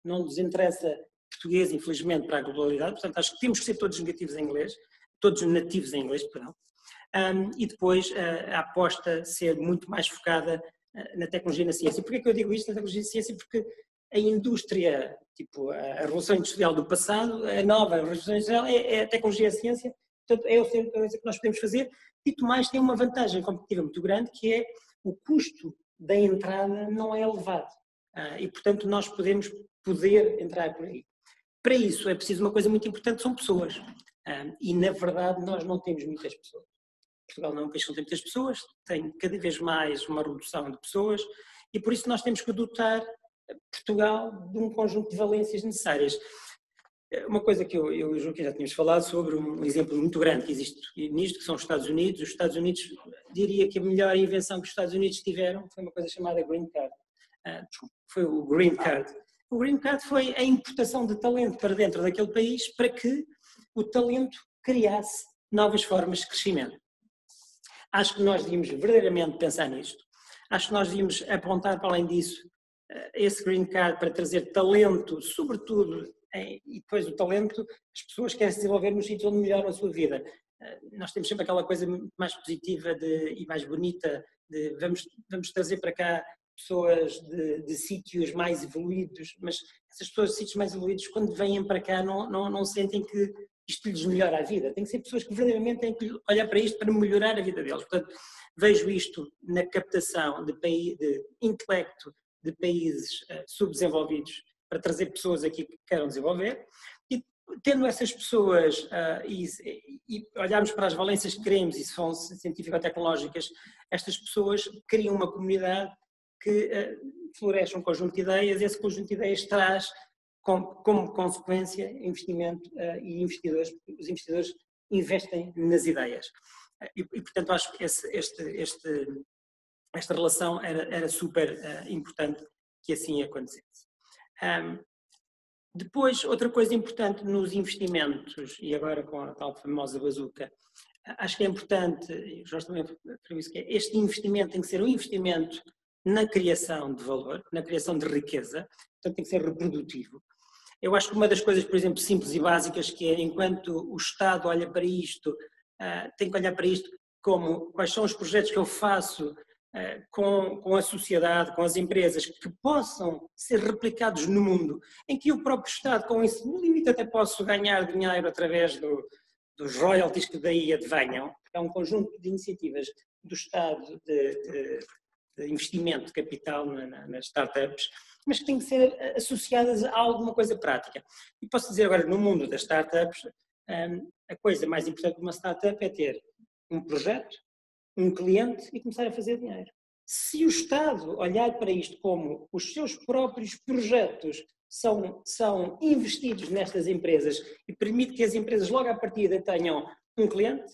nos interessa português, infelizmente, para a globalidade. Portanto, acho que temos que ser todos nativos em inglês, perdão. E depois a aposta ser muito mais focada na tecnologia e na ciência. Porquê que eu digo isto na tecnologia e na ciência? Porque a indústria, tipo a revolução industrial do passado, a nova revolução industrial é a tecnologia e a ciência, portanto é a coisa que nós podemos fazer. Dito mais, tem uma vantagem competitiva muito grande, que é o custo da entrada não é elevado e, portanto, nós podemos entrar por aí. Para isso é preciso uma coisa muito importante, são pessoas. E, na verdade, nós não temos muitas pessoas. Portugal não é um país que não tem muitas pessoas, tem cada vez mais uma redução de pessoas e, por isso, nós temos que dotar Portugal de um conjunto de valências necessárias. Uma coisa que eu e o Joaquim já tínhamos falado sobre um exemplo muito grande que existe nisto, que são os Estados Unidos. Os Estados Unidos, diria que a melhor invenção que os Estados Unidos tiveram foi uma coisa chamada Green Card. Foi o Green Card. O Green Card foi a importação de talento para dentro daquele país para que o talento criasse novas formas de crescimento. Acho que nós devíamos verdadeiramente pensar nisto. Acho que nós devíamos apontar, para além disso, esse Green Card para trazer talento, sobretudo, e depois o talento, as pessoas querem se desenvolver nos sítios onde melhoram a sua vida. Nós temos sempre aquela coisa mais positiva e mais bonita de vamos trazer para cá pessoas de sítios mais evoluídos, mas essas pessoas de sítios mais evoluídos, quando vêm para cá, não sentem que isto lhes melhora a vida. Tem que ser pessoas que verdadeiramente têm que olhar para isto para melhorar a vida deles. Portanto, vejo isto na captação de intelecto de países subdesenvolvidos para trazer pessoas aqui que queiram desenvolver e tendo essas pessoas e olharmos para as valências que queremos e se são científico-tecnológicas, estas pessoas criam uma comunidade que floresce um conjunto de ideias e esse conjunto de ideias traz como consequência investimento e investidores, porque os investidores investem nas ideias. E portanto, acho que esta relação era super importante que assim acontecesse. Depois, outra coisa importante nos investimentos, e agora com a tal famosa bazuca, acho que é importante, e o Jorge também referiu isso, que este investimento tem que ser um investimento na criação de valor, na criação de riqueza, portanto tem que ser reprodutivo. Eu acho que uma das coisas, por exemplo, simples e básicas, que é enquanto o Estado olha para isto, tem que olhar para isto como quais são os projetos que eu faço com a sociedade, com as empresas, que possam ser replicados no mundo, em que o próprio Estado, com isso, no limite até posso ganhar dinheiro através dos royalties que daí advenham. É um conjunto de iniciativas do Estado de investimento de capital nas startups, mas que têm que ser associadas a alguma coisa prática. E posso dizer agora, no mundo das startups, a coisa mais importante de uma startup é ter um projeto, um cliente e começar a fazer dinheiro. Se o Estado olhar para isto como os seus próprios projetos são investidos nestas empresas e permite que as empresas logo à partida tenham um cliente,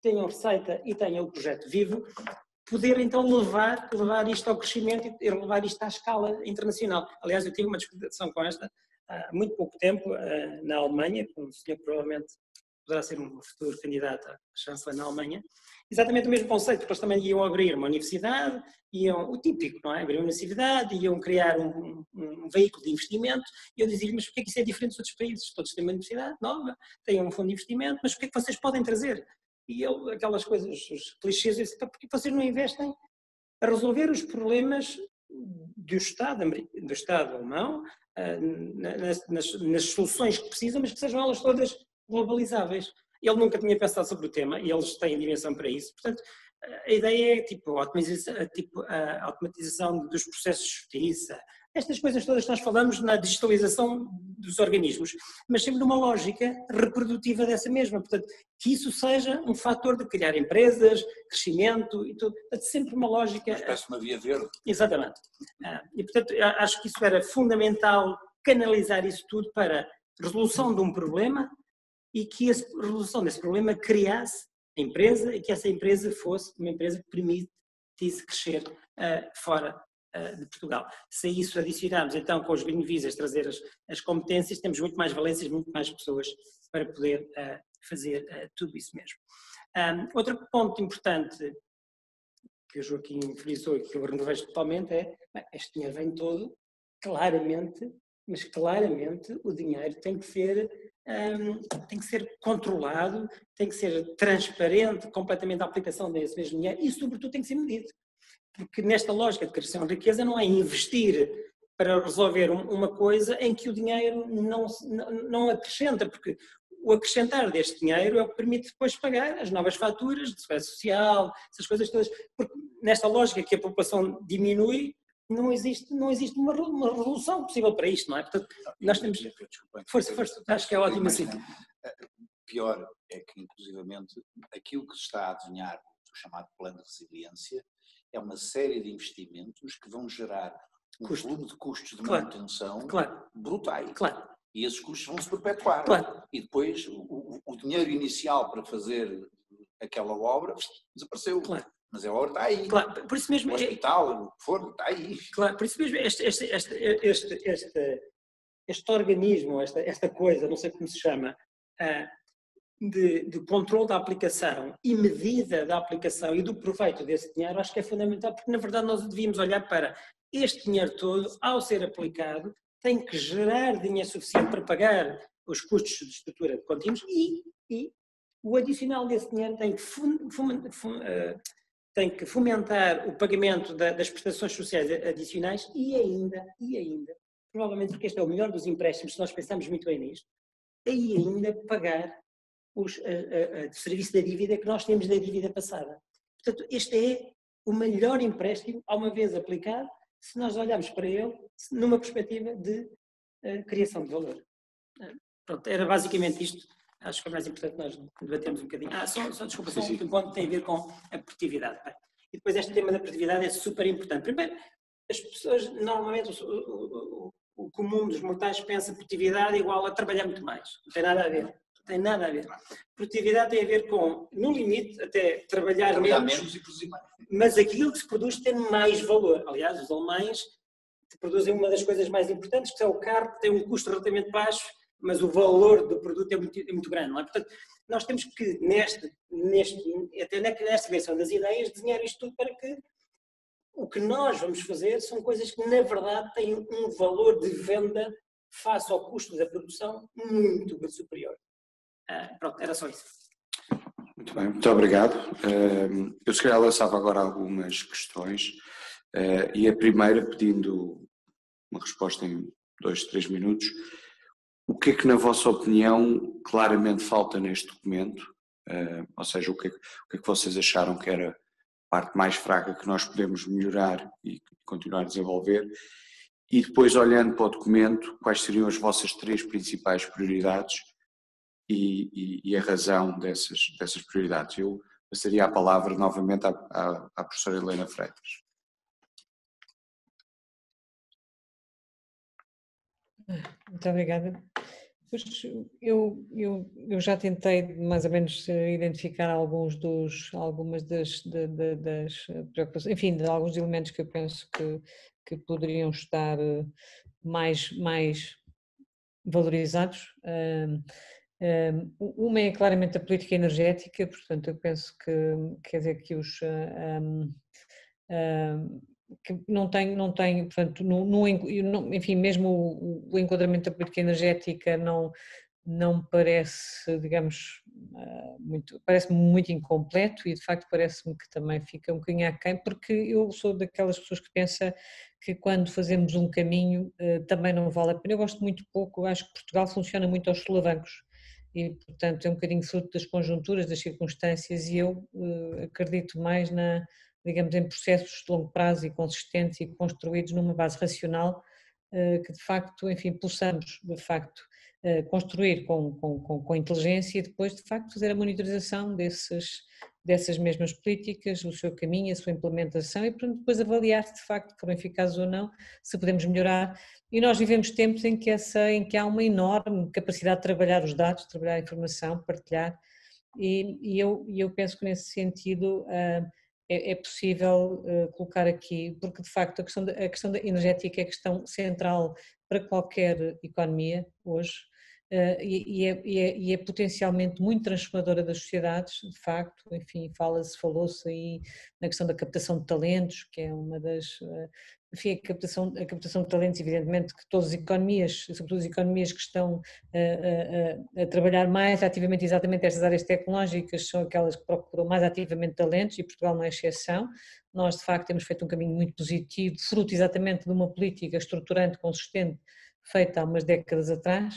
tenham receita e tenham o projeto vivo, poder então levar isto ao crescimento e levar isto à escala internacional. Aliás, eu tive uma discussão com esta há muito pouco tempo na Alemanha, com um senhor que provavelmente poderá ser um futuro candidato a chanceler na Alemanha, exatamente o mesmo conceito, porque eles também iam abrir uma universidade, o típico, não é? Abrir uma universidade, iam criar um veículo de investimento, e eu dizia-lhe, mas porquê é que isso é diferente dos outros países? Todos têm uma universidade nova, têm um fundo de investimento, mas porquê é que vocês podem trazer? E ele, aquelas coisas, os clichês, eu disse, porquê que vocês não investem a resolver os problemas do Estado alemão, nas soluções que precisam, mas que sejam elas todas globalizáveis. Ele nunca tinha pensado sobre o tema e eles têm dimensão para isso. Portanto, a ideia é a automatização dos processos de justiça, estas coisas todas que nós falamos na digitalização dos organismos, mas sempre numa lógica reprodutiva dessa mesma. Portanto, que isso seja um fator de criar empresas, crescimento e tudo. Portanto, sempre uma lógica... Parece uma via verde. Exatamente. E, portanto, acho que isso era fundamental, canalizar isso tudo para resolução de um problema e que a resolução desse problema criasse a empresa e que essa empresa fosse uma empresa que permitisse crescer fora de Portugal. Se a isso adicionarmos então com os Green Visas trazer as competências, temos muito mais valências, muito mais pessoas para poder fazer tudo isso mesmo. Outro ponto importante que o Joaquim frisou e que eu revejo totalmente é, este dinheiro vem todo, claramente, mas claramente o dinheiro tem que ser controlado, tem que ser transparente completamente a aplicação desse mesmo dinheiro e sobretudo tem que ser medido. Porque nesta lógica de criação de riqueza não é investir para resolver uma coisa em que o dinheiro não acrescenta, porque o acrescentar deste dinheiro é o que permite depois pagar as novas faturas de segurança social, essas coisas todas, porque nesta lógica que a população diminui, não existe uma resolução possível para isto, não é? Portanto, nós temos... Força, acho que é ótimo assim. Pior é que, inclusivamente, aquilo que se está a adivinhar, o chamado plano de resiliência, é uma série de investimentos que vão gerar um volume de custos de manutenção brutais. Claro. E esses custos vão se perpetuar. Claro. E depois o dinheiro inicial para fazer aquela obra desapareceu. Claro. Mas a obra está aí. Claro. Por isso mesmo, o hospital, o que for, está aí. Claro, por isso mesmo este organismo, esta coisa, não sei como se chama, de controle da aplicação e medida da aplicação e do proveito desse dinheiro, acho que é fundamental, porque na verdade nós devíamos olhar para este dinheiro todo, ao ser aplicado, tem que gerar dinheiro suficiente para pagar os custos de estrutura contínuos e o adicional desse dinheiro tem que fomentar o pagamento das prestações sociais adicionais e ainda, provavelmente porque este é o melhor dos empréstimos, se nós pensarmos muito bem nisto, e ainda pagar o serviço da dívida que nós temos da dívida passada. Portanto, este é o melhor empréstimo, ao uma vez aplicado, se nós olharmos para ele numa perspectiva de criação de valor. Pronto, era basicamente isto. Acho que é mais importante nós debatermos um bocadinho. Desculpa, só um ponto que tem a ver com a produtividade. E depois este tema da produtividade é super importante. Primeiro, as pessoas, normalmente, o comum dos mortais pensa produtividade igual a trabalhar muito mais. Não tem nada a ver. Tem nada a ver. Produtividade tem a ver com, no limite, até trabalhar menos e produzir mais. Mas aquilo que se produz tem mais valor. Aliás, os alemães produzem uma das coisas mais importantes, que é o carro, que tem um custo relativamente baixo, mas o valor do produto é muito grande. Não é? Portanto, nós temos que, até nesta versão das ideias, desenhar isto tudo para que o que nós vamos fazer são coisas que, na verdade, têm um valor de venda face ao custo da produção muito superior. Pronto, era só isso. Muito bem, muito obrigado. Eu se calhar lançava agora algumas questões e a primeira pedindo uma resposta em 2, 3 minutos. O que é que na vossa opinião claramente falta neste documento? Ou seja, o que é que vocês acharam que era a parte mais fraca que nós podemos melhorar e continuar a desenvolver? E depois, olhando para o documento, quais seriam as vossas 3 principais prioridades e a razão dessas prioridades? Eu passaria a palavra novamente à professora Helena Freitas. Muito obrigada. Pois eu já tentei mais ou menos identificar algumas das preocupações, enfim, de alguns elementos que eu penso que poderiam estar mais valorizados. Uma é claramente a política energética, portanto eu penso que quer dizer que que não tem, portanto, enfim, mesmo o enquadramento da política energética não parece, digamos, parece-me muito incompleto e de facto parece-me que também fica um bocadinho aquém, porque eu sou daquelas pessoas que pensa que quando fazemos um caminho também não vale a pena. Eu gosto muito pouco, acho que Portugal funciona muito aos solavancos e portanto é um bocadinho fruto das conjunturas, das circunstâncias e eu acredito mais digamos, em processos de longo prazo e consistentes e construídos numa base racional que de facto, enfim, possamos de facto construir com inteligência e depois de facto fazer a monitorização dessas mesmas políticas, o seu caminho, a sua implementação e depois avaliar se de facto foram eficazes ou não, se podemos melhorar. E nós vivemos tempos em que há uma enorme capacidade de trabalhar os dados, de trabalhar a informação, partilhar, e eu penso que nesse sentido é possível colocar aqui, porque de facto a questão energética é a questão central para qualquer economia hoje, e é potencialmente muito transformadora das sociedades, de facto, enfim, falou-se aí na questão da captação de talentos, que é uma das, enfim, a captação de talentos, evidentemente que todas as economias, sobretudo as economias que estão a trabalhar mais ativamente exatamente estas áreas tecnológicas, são aquelas que procuram mais ativamente talentos e Portugal não é exceção. Nós, de facto, temos feito um caminho muito positivo, fruto exatamente de uma política estruturante, consistente, feita há umas décadas atrás,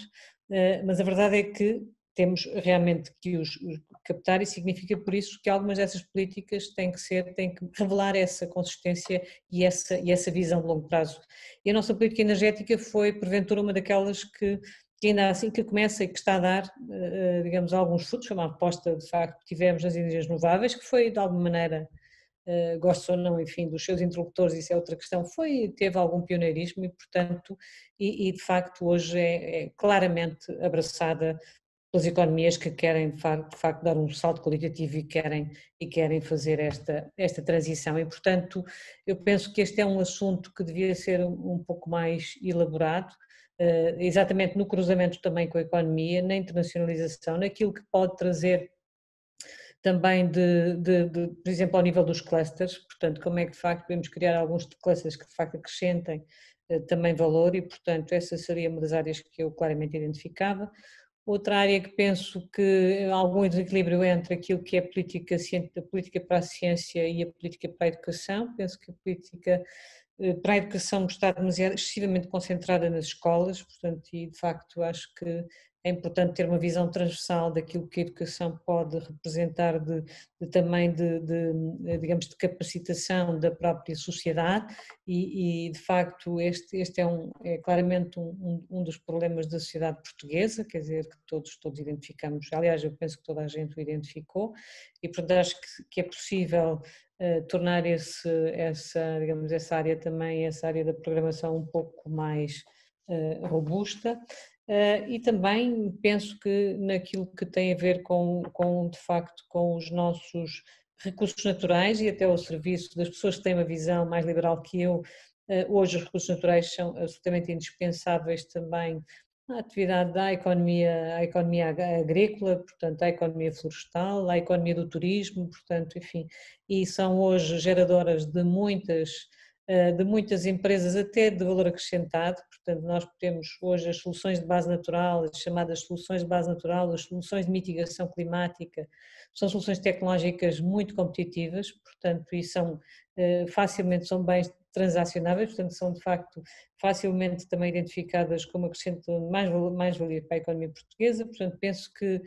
mas a verdade é que temos realmente que os captar e significa por isso que algumas dessas políticas têm que revelar essa consistência e essa visão de longo prazo. E a nossa política energética foi, porventura, uma daquelas que ainda assim que começa e que está a dar, digamos, alguns frutos, foi uma aposta de facto que tivemos nas energias renováveis, que foi de alguma maneira, gosto ou não, enfim, dos seus interlocutores, isso é outra questão, teve algum pioneirismo e portanto, e de facto hoje é claramente abraçada pelas economias que querem de facto dar um salto qualitativo e querem fazer esta transição e portanto eu penso que este é um assunto que devia ser um pouco mais elaborado, exatamente no cruzamento também com a economia, na internacionalização, naquilo que pode trazer também por exemplo, ao nível dos clusters, portanto, como é que de facto podemos criar alguns clusters que de facto acrescentem também valor e, portanto, essa seria uma das áreas que eu claramente identificava. Outra área que penso que há algum desequilíbrio entre aquilo que é a política para a ciência e a política para a educação, penso que a política para a educação está demasiado excessivamente concentrada nas escolas, portanto, e de facto acho que é importante ter uma visão transversal daquilo que a educação pode representar também digamos, de capacitação da própria sociedade e de facto este é claramente um dos problemas da sociedade portuguesa, quer dizer, que todos identificamos, aliás eu penso que toda a gente o identificou e portanto acho que é possível tornar digamos, essa área também, essa área da programação um pouco mais robusta. E também penso que naquilo que tem a ver de facto com os nossos recursos naturais e até o serviço das pessoas que têm uma visão mais liberal que eu, hoje os recursos naturais são absolutamente indispensáveis também à atividade à economia agrícola, portanto à economia florestal, à economia do turismo, portanto, enfim, e são hoje geradoras de muitas empresas até de valor acrescentado, portanto nós temos hoje as soluções de base natural, as chamadas soluções de base natural, as soluções de mitigação climática, são soluções tecnológicas muito competitivas, portanto e são bens transacionáveis, portanto são de facto facilmente também identificadas como acrescento mais-valia para a economia portuguesa, portanto penso que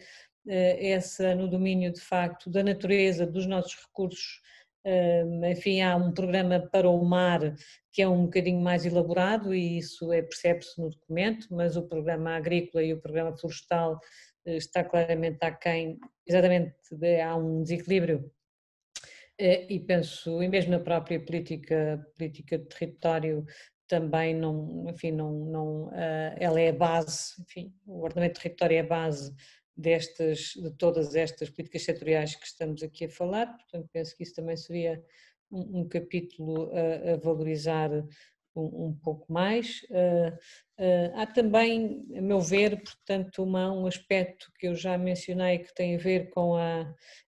no domínio de facto da natureza, dos nossos recursos, enfim, há um programa para o mar que é um bocadinho mais elaborado e isso percebe-se no documento, mas o programa agrícola e o programa florestal está claramente aquém, exatamente há um desequilíbrio e penso, e mesmo na própria política de território também não, enfim, ela é a base, enfim, o ordenamento de território é a base de todas estas políticas setoriais que estamos aqui a falar, portanto penso que isso também seria um capítulo a valorizar um pouco mais. Há também, a meu ver, portanto, um aspecto que eu já mencionei que tem a ver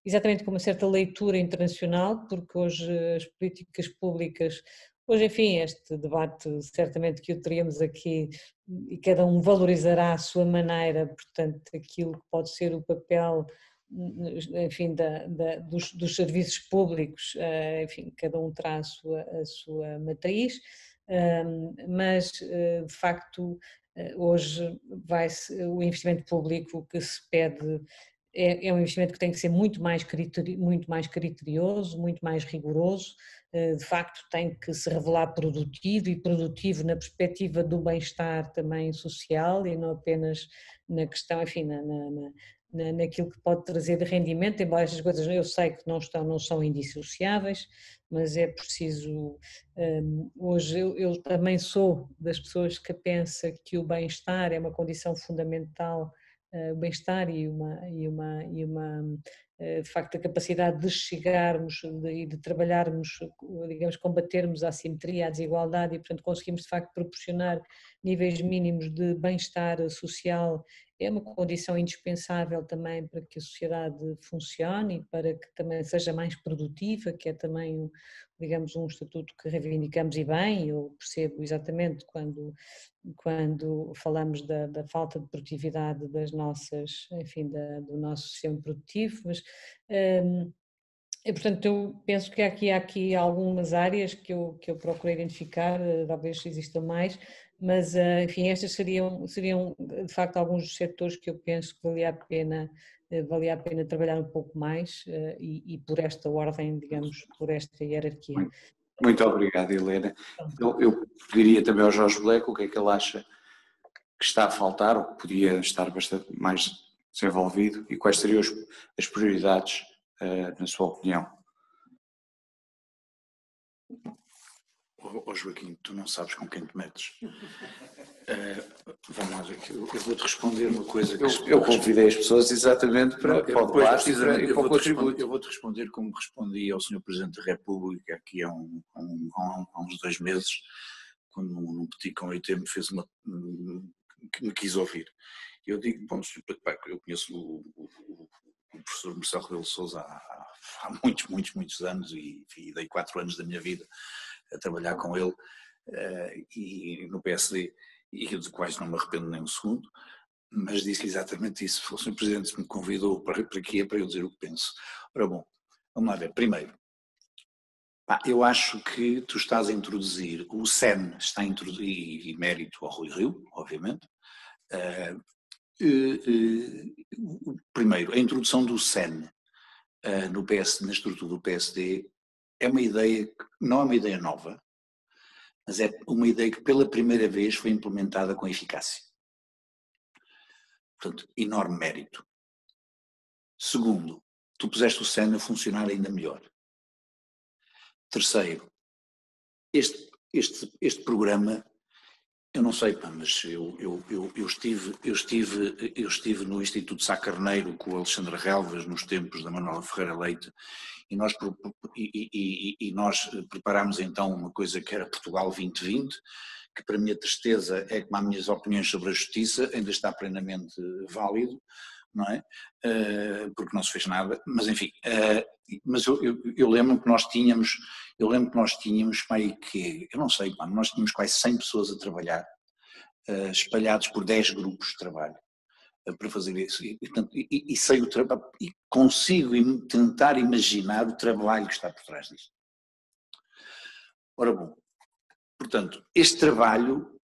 exatamente com uma certa leitura internacional, porque hoje as políticas públicas, hoje, enfim, este debate certamente que o teríamos aqui e cada um valorizará à sua maneira, portanto, aquilo que pode ser o papel, enfim, dos serviços públicos, enfim, cada um terá a sua matriz, mas de facto hoje o investimento público que se pede é um investimento que tem que ser muito mais criterioso, muito mais rigoroso, de facto tem que se revelar produtivo na perspectiva do bem-estar também social e não apenas na questão, enfim, naquilo que pode trazer de rendimento, embora estas coisas eu sei que não são indissociáveis, mas é preciso, hoje eu também sou das pessoas que pensa que o bem-estar é uma condição fundamental, o bem-estar e de facto a capacidade de chegarmos e de trabalharmos, digamos, combatermos a assimetria, a desigualdade e portanto conseguimos de facto proporcionar níveis mínimos de bem-estar social é uma condição indispensável também para que a sociedade funcione e para que também seja mais produtiva, que é também, digamos, um estatuto que reivindicamos e bem, eu percebo exatamente quando falamos da falta de produtividade das nossas, enfim, do nosso sistema produtivo, mas e, portanto, eu penso que há aqui algumas áreas que eu procurei identificar, talvez existam mais, mas, enfim, estas seriam de facto alguns dos setores que eu penso que valia a pena trabalhar um pouco mais e por esta ordem, digamos, por esta hierarquia. Muito obrigado, Helena. Eu pediria também ao Jorge Bleco o que é que ele acha que está a faltar ou que podia estar bastante mais desenvolvido e quais seriam as prioridades, na sua opinião. Joaquim, tu não sabes com quem te metes. Vamos lá, eu vou-te responder uma coisa que... Eu convidei as pessoas exatamente para o debate e para o contributo. Eu vou-te responder como respondi ao Sr. Presidente da República aqui há uns 2 meses, quando num petit comité que me quis ouvir. Eu digo, bom, eu conheço o professor Marcelo Rebelo de Sousa há muitos anos e dei 4 anos da minha vida a trabalhar com ele e no PSD, e dos quais não me arrependo nem um segundo, mas disse exatamente isso. O Sr. Presidente me convidou para eu dizer o que penso. Ora bom, vamos lá ver. Primeiro, eu acho que tu estás a introduzir, o SEN está a introduzir, e mérito ao Rui Rio, obviamente. Primeiro, a introdução do SEN na estrutura do PSD é uma ideia que não é uma ideia nova, mas é uma ideia que pela primeira vez foi implementada com eficácia. Portanto, enorme mérito. Segundo, tu puseste o SEN a funcionar ainda melhor. Terceiro, este programa, eu não sei, mas eu estive no Instituto Sá Carneiro com o Alexandre Relvas nos tempos da Manuela Ferreira Leite e nós preparámos então uma coisa que era Portugal 2020, que para a minha tristeza é que as minhas opiniões sobre a justiça ainda está plenamente válido, não é? Porque não se fez nada, mas enfim, mas eu lembro que nós tínhamos, nós tínhamos quase 100 pessoas a trabalhar, espalhados por 10 grupos de trabalho, para fazer isso, e sei o trabalho, e consigo tentar imaginar o trabalho que está por trás disto. Ora bom, portanto, este trabalho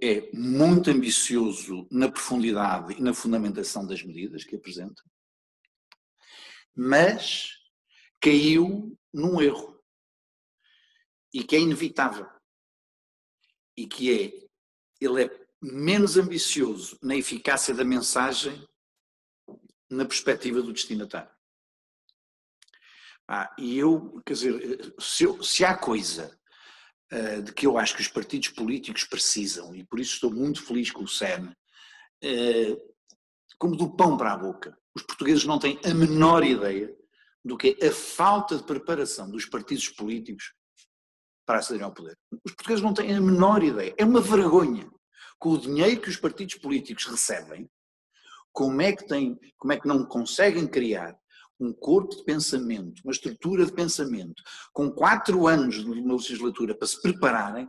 é muito ambicioso na profundidade e na fundamentação das medidas que apresenta, mas caiu num erro, e que é inevitável, e que ele é menos ambicioso na eficácia da mensagem, na perspectiva do destinatário. E quer dizer, se há coisa de que eu acho que os partidos políticos precisam, e por isso estou muito feliz com o SEN, como do pão para a boca. Os portugueses não têm a menor ideia do que é a falta de preparação dos partidos políticos para acederem ao poder. Os portugueses não têm a menor ideia. É uma vergonha. Com o dinheiro que os partidos políticos recebem, como é que não conseguem criar um corpo de pensamento, uma estrutura de pensamento, com 4 anos de uma legislatura para se prepararem,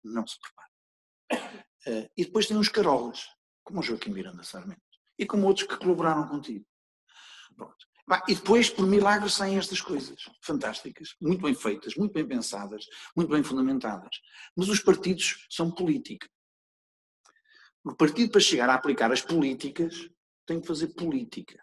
não se preparam. E depois tem uns carolas, como o Joaquim Miranda Sarmento, e como outros que colaboraram contigo. Pronto. E depois, por milagre, saem estas coisas fantásticas, muito bem feitas, muito bem pensadas, muito bem fundamentadas. Mas os partidos são política. O partido, para chegar a aplicar as políticas, tem que fazer política.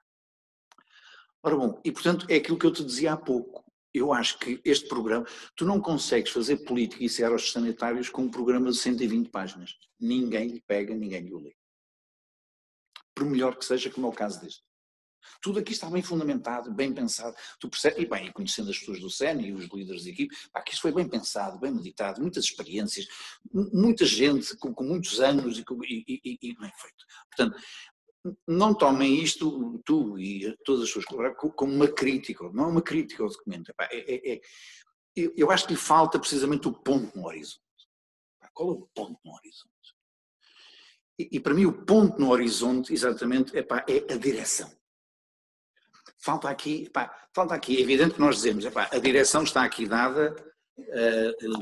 Ora bom, e portanto é aquilo que eu te dizia há pouco. Eu acho que este programa, tu não consegues fazer política e ser aos sanitários com um programa de 120 páginas. Ninguém lhe pega, ninguém lhe o lê. Por melhor que seja, como é o caso deste. Tudo aqui está bem fundamentado, bem pensado. Tu percebes, e bem, conhecendo as pessoas do SEN e os líderes de equipe, que isto foi bem pensado, bem meditado, muitas experiências, muita gente com muitos anos e bem feito. Portanto, não tomem isto, tu e todas as pessoas, como uma crítica, não é uma crítica ao documento. Eu acho que lhe falta precisamente o ponto no horizonte. Qual é o ponto no horizonte? E para mim o ponto no horizonte, exatamente, é a direção. Falta aqui, é evidente que nós dizemos, a direção está aqui dada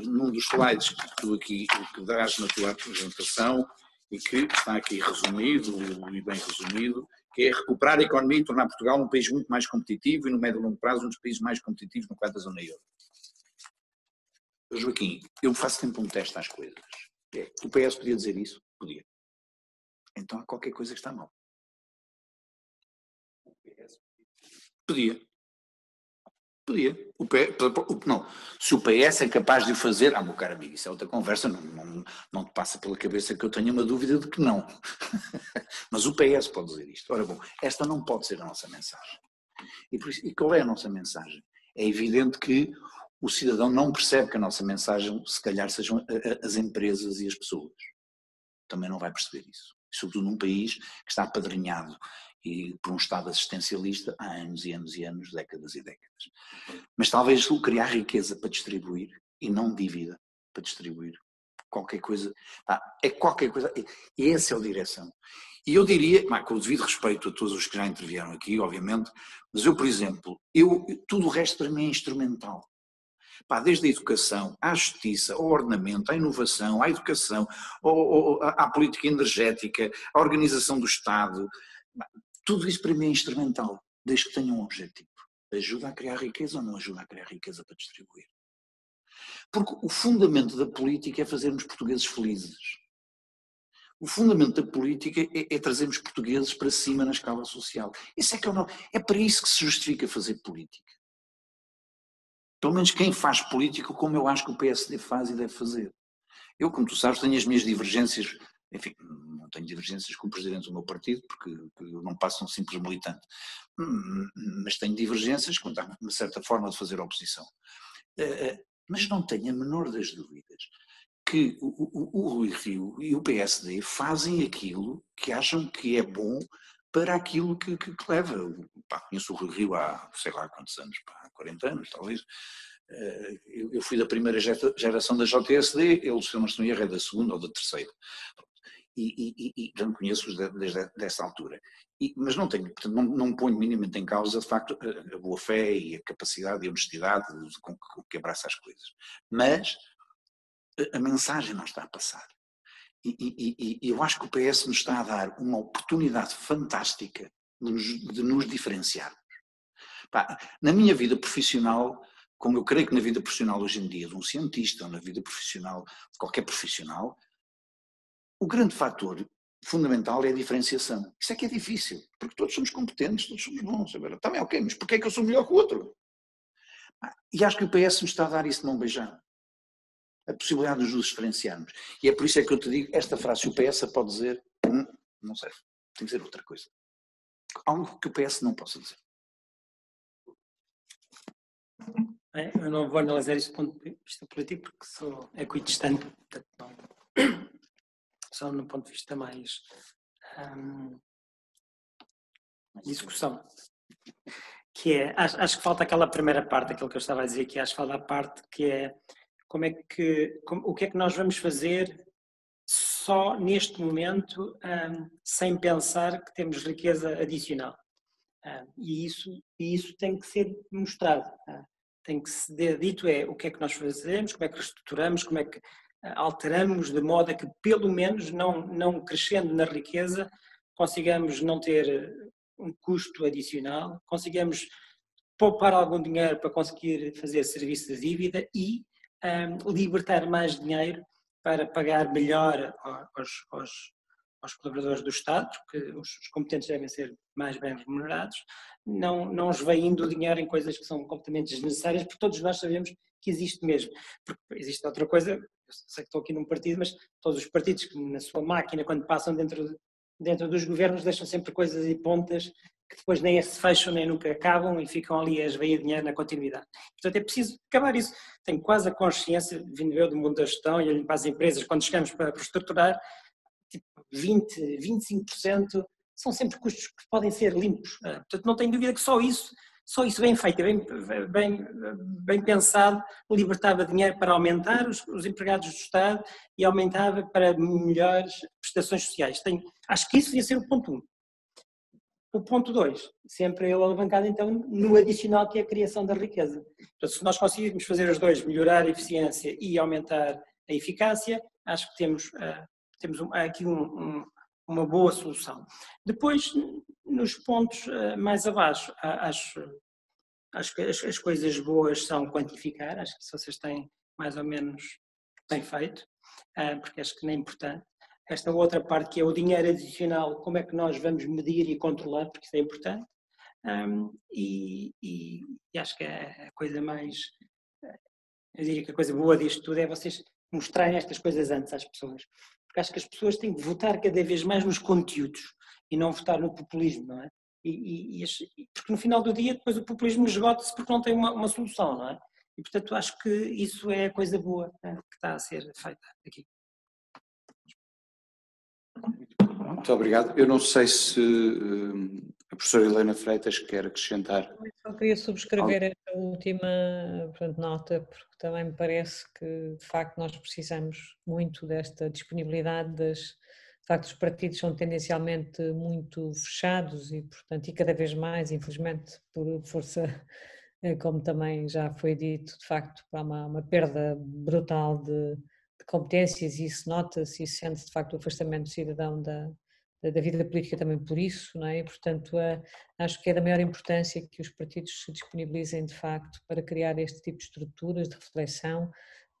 num dos slides que tu aqui que darás na tua apresentação e que está aqui resumido e bem resumido, que é recuperar a economia e tornar Portugal um país muito mais competitivo e no médio e longo prazo um dos países mais competitivos no quadro da zona euro. Joaquim, eu faço sempre um teste às coisas. O PS podia dizer isso? Podia. Então há qualquer coisa que está mal. Podia. Não. Se o PS é capaz de o fazer, meu caro amigo, isso é outra conversa, não te passa pela cabeça que eu tenha uma dúvida de que não. Mas o PS pode dizer isto. Ora bom, esta não pode ser a nossa mensagem. E qual é a nossa mensagem? É evidente que o cidadão não percebe que a nossa mensagem, se calhar, sejam as empresas e as pessoas. Também não vai perceber isso. E, sobretudo num país que está apadrinhado por um Estado assistencialista há anos e anos e anos, décadas e décadas. Mas talvez o criar riqueza para distribuir e não dívida para distribuir. Qualquer coisa. É qualquer coisa. E essa é a direção. E eu diria, com o devido respeito a todos os que já intervieram aqui, obviamente, mas eu, por exemplo, tudo o resto para mim é instrumental. Desde a educação, à justiça, ao ordenamento, à inovação, à educação, à política energética, à organização do Estado, tudo isso para mim é instrumental, desde que tenha um objetivo. Ajuda a criar riqueza ou não ajuda a criar riqueza para distribuir? Porque o fundamento da política é fazermos portugueses felizes. O fundamento da política é trazermos portugueses para cima na escala social. Isso é para isso que se justifica fazer política. Pelo menos quem faz política, como eu acho que o PSD faz e deve fazer. Eu, como tu sabes, tenho as minhas divergências, enfim, não tenho divergências com o presidente do meu partido, porque eu não passo um simples militante, mas tenho divergências quanto a uma certa forma de fazer oposição. Mas não tenho a menor das dúvidas que o Rui Rio e o PSD fazem aquilo que acham que é bom para aquilo que leva. Conheço o Rui Rio há, sei lá quantos anos, há 40 anos talvez. Eu fui da primeira geração da JSD, ele, se eu não estou em erro, é da segunda ou da terceira. E já me conheço desde essa altura. Mas não tenho, portanto, não ponho minimamente em causa, de facto, a boa-fé e a capacidade e a honestidade com que abraça as coisas. Mas a mensagem não está a passar. E eu acho que o PS nos está a dar uma oportunidade fantástica de nos diferenciarmos. Na minha vida profissional, como eu creio que na vida profissional hoje em dia de um cientista ou na vida profissional de qualquer profissional, o grande fator fundamental é a diferenciação. Isso é que é difícil, porque todos somos competentes, todos somos bons. Também ok, mas porquê é que eu sou melhor que o outro? E acho que o PS nos está a dar isso de mão beijada. A possibilidade de nos diferenciarmos. E é por isso é que eu te digo, esta frase, se o PS pode dizer, não serve. Tem que dizer outra coisa. Algo que o PS não possa dizer. Eu não vou analisar isso do ponto de vista político porque sou equidistante, portanto não, só no ponto de vista mais discussão. Que é, acho que falta aquela primeira parte, aquilo que eu estava a dizer, que acho que falta a parte que é o que é que nós vamos fazer só neste momento sem pensar que temos riqueza adicional. E isso tem que ser mostrado. Tem que ser dito o que é que nós fazemos, como é que reestruturamos, como é que alteramos de modo a que pelo menos não crescendo na riqueza consigamos não ter um custo adicional, consigamos poupar algum dinheiro para conseguir fazer serviço de dívida e libertar mais dinheiro para pagar melhor aos colaboradores do Estado, porque os competentes devem ser mais bem remunerados, não esvaindo o dinheiro em coisas que são completamente desnecessárias, porque todos nós sabemos que existe mesmo. Porque existe outra coisa, eu sei que estou aqui num partido, mas todos os partidos que na sua máquina, quando passam dentro dos governos, deixam sempre coisas e pontas que depois nem se fecham nem nunca acabam e ficam ali a esvair dinheiro na continuidade. Portanto, é preciso acabar isso. Tenho quase a consciência, vindo eu do mundo da gestão e olhando para as empresas, quando chegamos para reestruturar, tipo 20, 25% são sempre custos que podem ser limpos. Portanto, não tenho dúvida que só isso bem feito, bem pensado, libertava dinheiro para aumentar os empregados do Estado e aumentava para melhores prestações sociais. Acho que isso devia ser o ponto 1. O ponto 2, sempre eu alavancado então no adicional, que é a criação da riqueza. Portanto, se nós conseguirmos fazer os dois, melhorar a eficiência e aumentar a eficácia, acho que temos aqui uma boa solução. Depois, nos pontos mais abaixo, acho que as coisas boas são quantificar, acho que se vocês têm mais ou menos bem feito, porque acho que não é importante. Esta outra parte que é o dinheiro adicional, como é que nós vamos medir e controlar, porque isso é importante. E acho que a coisa mais, eu diria que a coisa boa disto tudo é vocês mostrarem estas coisas antes às pessoas. Porque acho que as pessoas têm que votar cada vez mais nos conteúdos e não votar no populismo, não é? Porque no final do dia depois o populismo esgota-se porque não tem uma solução, não é? E portanto acho que isso é a coisa boa, né, que está a ser feita aqui. Muito obrigado. Eu não sei se a professora Helena Freitas quer acrescentar. Eu só queria subscrever esta última, portanto, nota, porque também me parece que, de facto, nós precisamos muito desta disponibilidade de facto, os partidos são tendencialmente muito fechados e, portanto, e cada vez mais, infelizmente, por força, como também já foi dito, de facto, há uma perda brutal de competências e isso nota-se e sente-se, de facto, o afastamento do cidadão da vida política também por isso, não é? E, portanto, acho que é da maior importância que os partidos se disponibilizem, de facto, para criar este tipo de estruturas de reflexão,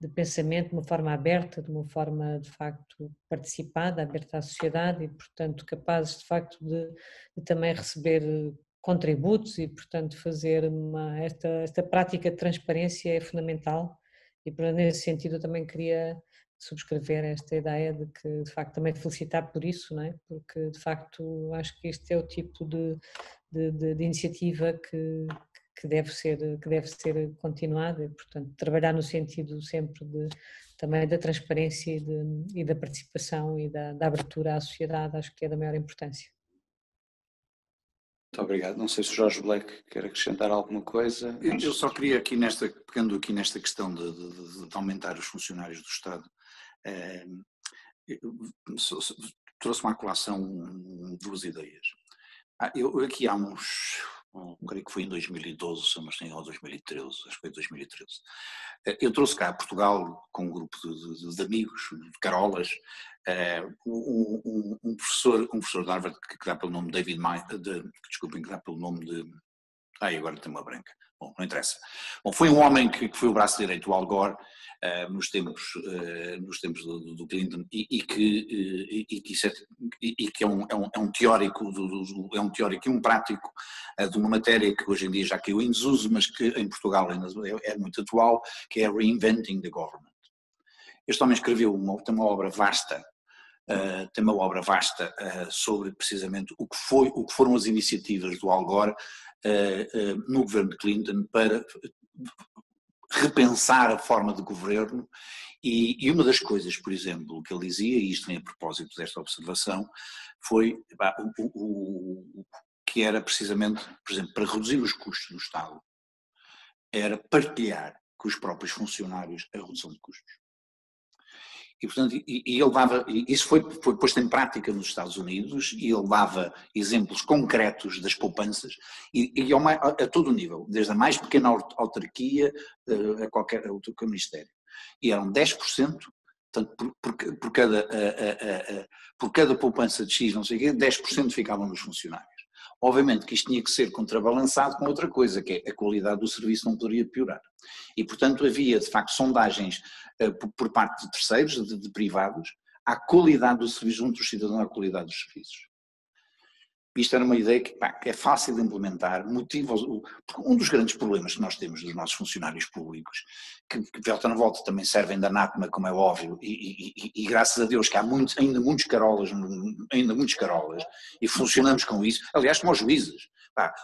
de pensamento de uma forma aberta, de uma forma, de facto, participada, aberta à sociedade e, portanto, capazes, de facto, de também receber contributos e, portanto, fazer esta prática de transparência é fundamental e, nesse sentido, eu também queria subscrever esta ideia de que, de facto, também felicitar por isso, não é? Porque, de facto, acho que este é o tipo de iniciativa que deve ser continuada e, portanto, trabalhar no sentido sempre também da transparência e da participação e da abertura à sociedade, acho que é da maior importância. Muito obrigado. Não sei se o Jorge Black quer acrescentar alguma coisa. Eu só queria pegando aqui nesta questão de aumentar os funcionários do Estado, trouxe-me à colação duas ideias. Eu aqui há creio que foi em 2012, se não me engano, ou 2013, acho que foi 2013. Eu trouxe cá a Portugal com um grupo de amigos, de carolas, um professor de Harvard que dá pelo nome que dá pelo nome de... agora tem uma branca. Bom, não interessa. Bom, foi um homem que foi o braço direito do Al Gore nos tempos do Clinton e que é um teórico e um prático de uma matéria que hoje em dia já caiu em desuso, mas que em Portugal ainda é muito atual, que é Reinventing the Government. Este homem escreveu tem uma obra vasta sobre precisamente o que foram as iniciativas do Al Gore no governo de Clinton para repensar a forma de governo e uma das coisas, por exemplo, que ele dizia, e isto vem a propósito desta observação, foi que era precisamente, por exemplo, para reduzir os custos do Estado, era partilhar com os próprios funcionários a redução de custos. E, portanto, ele dava, isso foi posto em prática nos Estados Unidos, e ele dava exemplos concretos das poupanças a todo o nível, desde a mais pequena autarquia a qualquer outro ministério. E eram 10%, portanto, por cada poupança de X, não sei o quê, 10% ficavam nos funcionários. Obviamente que isto tinha que ser contrabalançado com outra coisa, que é a qualidade do serviço não poderia piorar. E, portanto, havia, de facto, sondagens por parte de terceiros, de privados, à qualidade do serviço junto dos cidadãos, à qualidade dos serviços. Isto era uma ideia que é fácil de implementar, porque um dos grandes problemas que nós temos dos nossos funcionários públicos, que volta na volta também servem de anátema, como é óbvio, e graças a Deus que há ainda muitos carolas, e funcionamos com isso, aliás como os juízes.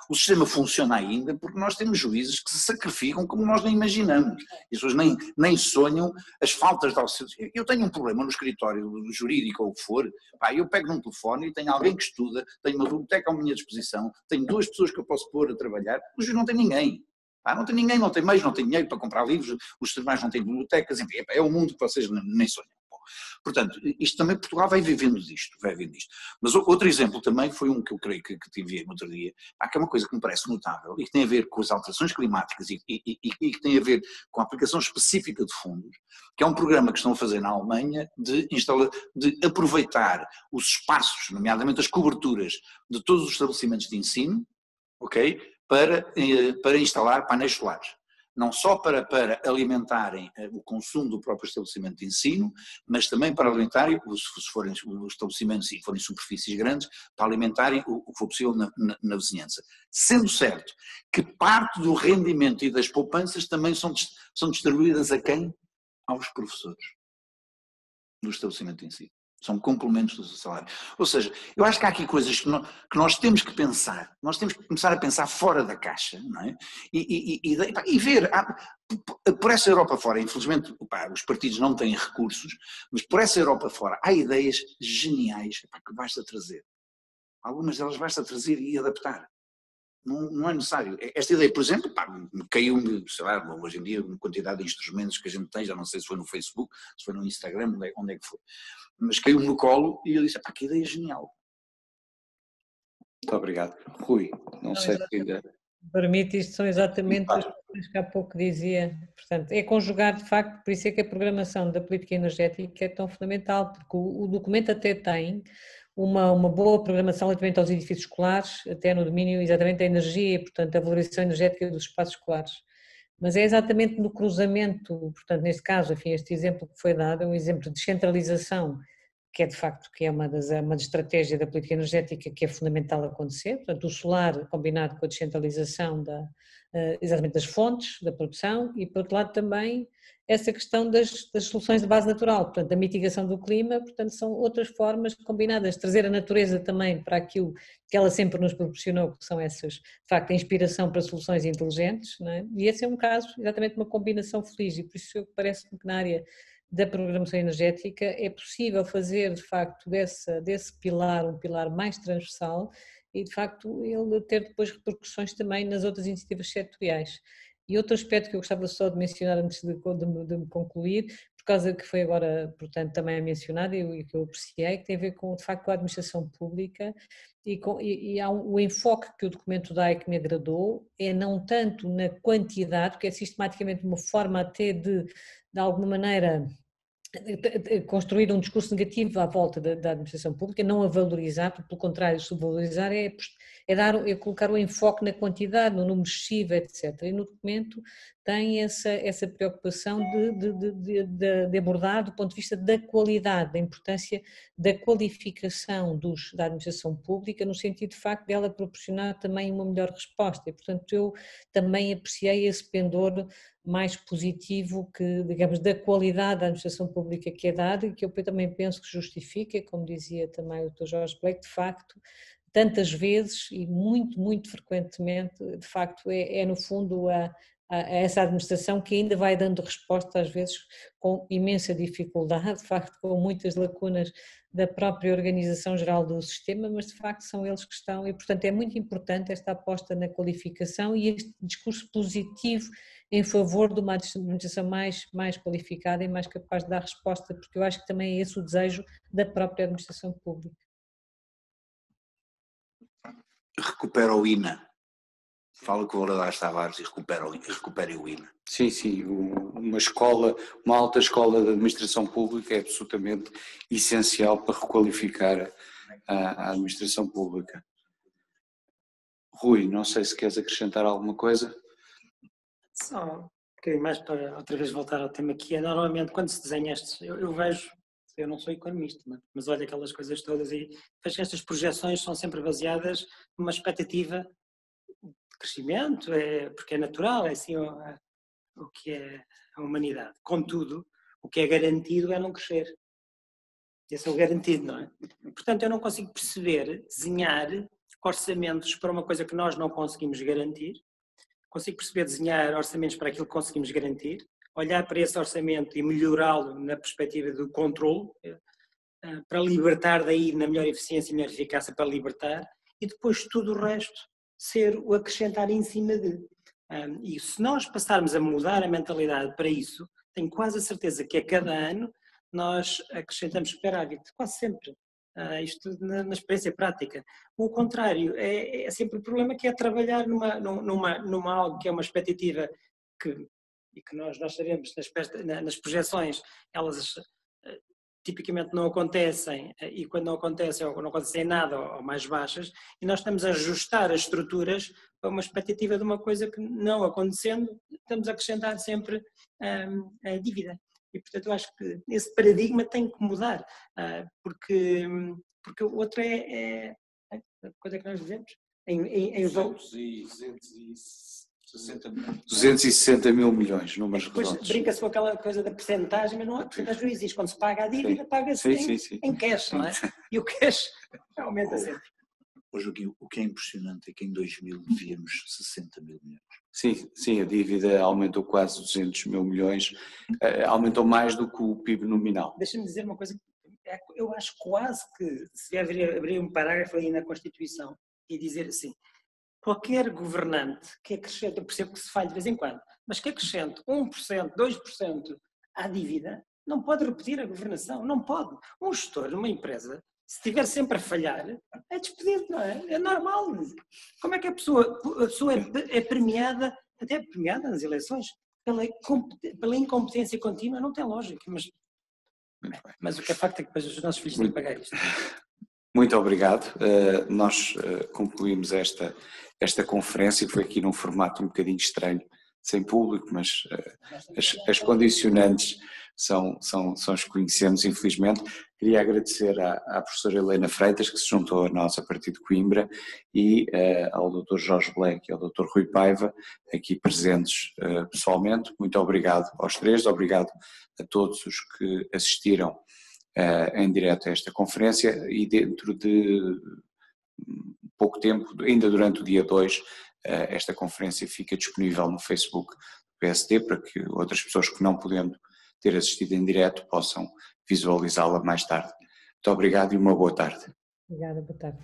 O sistema funciona ainda porque nós temos juízes que se sacrificam como nós nem imaginamos. As pessoas nem sonham as faltas de auxílio. Eu tenho um problema no escritório jurídico ou o que for, eu pego num telefone e tenho alguém que estuda, tenho uma biblioteca à minha disposição, tenho 2 pessoas que eu posso pôr a trabalhar, o juiz não tem ninguém. Não tem ninguém, não tem meios, não tem dinheiro para comprar livros, os tribunais não têm bibliotecas, enfim, é o mundo que vocês nem sonham. Portanto, isto também, Portugal vai vivendo disto. Mas outro exemplo também foi um que eu creio que tive no outro dia, que é uma coisa que me parece notável e que tem a ver com as alterações climáticas e que tem a ver com a aplicação específica de fundos, que é um programa que estão a fazer na Alemanha de aproveitar os espaços, nomeadamente as coberturas de todos os estabelecimentos de ensino, ok, para instalar painéis solares. Não só para alimentarem o consumo do próprio estabelecimento de ensino, mas também para alimentarem, se forem os estabelecimentos e forem superfícies grandes, para alimentarem o que for possível na vizinhança. Sendo certo que parte do rendimento e das poupanças também são distribuídas a quem? Aos professores do estabelecimento de ensino. São complementos do seu salário. Ou seja, eu acho que há aqui coisas que nós temos que pensar, nós temos que começar a pensar fora da caixa, não é? E ver, por essa Europa fora, infelizmente os partidos não têm recursos, mas por essa Europa fora há ideias geniais que basta trazer. Algumas delas basta trazer e adaptar. Não é necessário. Esta ideia, por exemplo, caiu-me, sei lá, hoje em dia, uma quantidade de instrumentos que a gente tem, já não sei se foi no Facebook, se foi no Instagram, onde é que foi. Mas caiu-me no colo e eu disse, que ideia genial. Muito obrigado. Rui, não sei se ainda... Permite, isto são exatamente as coisas que há pouco dizia. Portanto, é conjugar, de facto, por isso é que a programação da política energética é tão fundamental, porque o documento até tem uma boa programação relativamente aos edifícios escolares, até no domínio exatamente da energia, portanto, a valorização energética dos espaços escolares. Mas é exatamente no cruzamento, portanto, neste caso, enfim, este exemplo que foi dado é um exemplo de descentralização, que é de facto que é uma estratégia da política energética que é fundamental acontecer, portanto, o solar combinado com a descentralização exatamente das fontes da produção e, por outro lado, também essa questão das soluções de base natural, portanto, da mitigação do clima, portanto, são outras formas combinadas, trazer a natureza também para aquilo que ela sempre nos proporcionou, que são essas, de facto, a inspiração para soluções inteligentes, não é? E esse é um caso, exatamente uma combinação feliz, e por isso parece-me que na área da programação energética é possível fazer, de facto, desse pilar um pilar mais transversal e, de facto, ele ter depois repercussões também nas outras iniciativas setoriais. E outro aspecto que eu gostava só de mencionar antes de me concluir, por causa que foi agora, portanto, também mencionado e que eu apreciei, que tem a ver com, de facto, com a administração pública e há o enfoque que o documento dá e que me agradou, é não tanto na quantidade, que é sistematicamente uma forma até de alguma maneira, construir um discurso negativo à volta da administração pública, não a valorizar, pelo contrário, subvalorizar é colocar o enfoque na quantidade, no número excessivo, etc. E no documento tem essa preocupação de abordar do ponto de vista da qualidade, da importância da qualificação da administração pública, no sentido de facto dela proporcionar também uma melhor resposta. E, portanto, eu também apreciei esse pendor mais positivo que, digamos, da qualidade da administração pública que é dada e que eu também penso que justifica, como dizia também o Dr. Jorge Blake, de facto, tantas vezes e muito, muito frequentemente, de facto, é no fundo a essa administração que ainda vai dando resposta às vezes com imensa dificuldade, de facto com muitas lacunas da própria organização geral do sistema, mas de facto são eles que estão e portanto é muito importante esta aposta na qualificação e este discurso positivo em favor de uma administração mais qualificada e mais capaz de dar resposta, porque eu acho que também é esse o desejo da própria administração pública. Recupera o INA. Fala com o Valadares Tavares e recupere o INA. Sim, uma alta escola de administração pública é absolutamente essencial para requalificar a administração pública. Rui, não sei se queres acrescentar alguma coisa. Só um bocadinho mais para outra vez voltar ao tema que é, normalmente quando se desenha estes, eu vejo, eu não sou economista, mas olho aquelas coisas todas e vejo que estas projeções são sempre baseadas numa expectativa de crescimento, porque é natural, é assim o que é a humanidade. Contudo, o que é garantido é não crescer. Esse é o garantido, não é? Portanto, eu não consigo perceber, desenhar orçamentos para uma coisa que nós não conseguimos garantir, consigo perceber desenhar orçamentos para aquilo que conseguimos garantir, olhar para esse orçamento e melhorá-lo na perspectiva do controle, para libertar daí na melhor eficiência e melhor eficácia para libertar, e depois tudo o resto ser o acrescentar em cima de. E se nós passarmos a mudar a mentalidade para isso, tenho quase a certeza que a cada ano nós acrescentamos superávit, quase sempre. Isto na experiência prática. O contrário, é sempre o problema, que é trabalhar numa algo que é uma expectativa e que nós sabemos nas projeções, elas tipicamente não acontecem, e quando não acontecem ou não acontecem nada ou mais baixas, e nós estamos a ajustar as estruturas para uma expectativa de uma coisa que não acontecendo, estamos a acrescentar sempre a dívida. E, portanto, eu acho que esse paradigma tem que mudar, porque o outro quanto é que nós vivemos? Em 260 mil milhões, números redondos. Brinca-se com aquela coisa da percentagem, mas não, a percentagem não existe. Quando se paga a dívida, paga-se em cash, não é? E o cash aumenta sempre. Joaquim, o que é impressionante é que em 2000 víamos 60 mil milhões. Sim, a dívida aumentou quase 200 mil milhões, aumentou mais do que o PIB nominal. Deixa-me dizer uma coisa, eu acho quase que se deve abrir um parágrafo aí na Constituição e dizer assim: qualquer governante que acrescente, eu percebo que se falha de vez em quando, mas que acrescente 1%, 2% à dívida, não pode repetir a governação, não pode. Um gestor numa empresa, se estiver sempre a falhar, é despedido, não é? É normal. Como é que a pessoa é premiada, até premiada nas eleições, pela incompetência contínua? Não tem lógica, mas o que é facto é que depois os nossos filhos têm que pagar isto. Muito obrigado. Nós concluímos esta conferência, que foi aqui num formato um bocadinho estranho, sem público, mas as condicionantes são as que conhecemos, infelizmente. Queria agradecer à professora Helena Freitas, que se juntou a nós a partir de Coimbra, e ao Dr. Jorge Black e ao Dr. Rui Paiva, aqui presentes pessoalmente. Muito obrigado aos três, obrigado a todos os que assistiram em direto a esta conferência, e dentro de pouco tempo, ainda durante o dia 2, esta conferência fica disponível no Facebook do PSD, para que outras pessoas que não podendo ter assistido em direto possam visualizá-la mais tarde. Muito obrigado e uma boa tarde. Obrigada, boa tarde.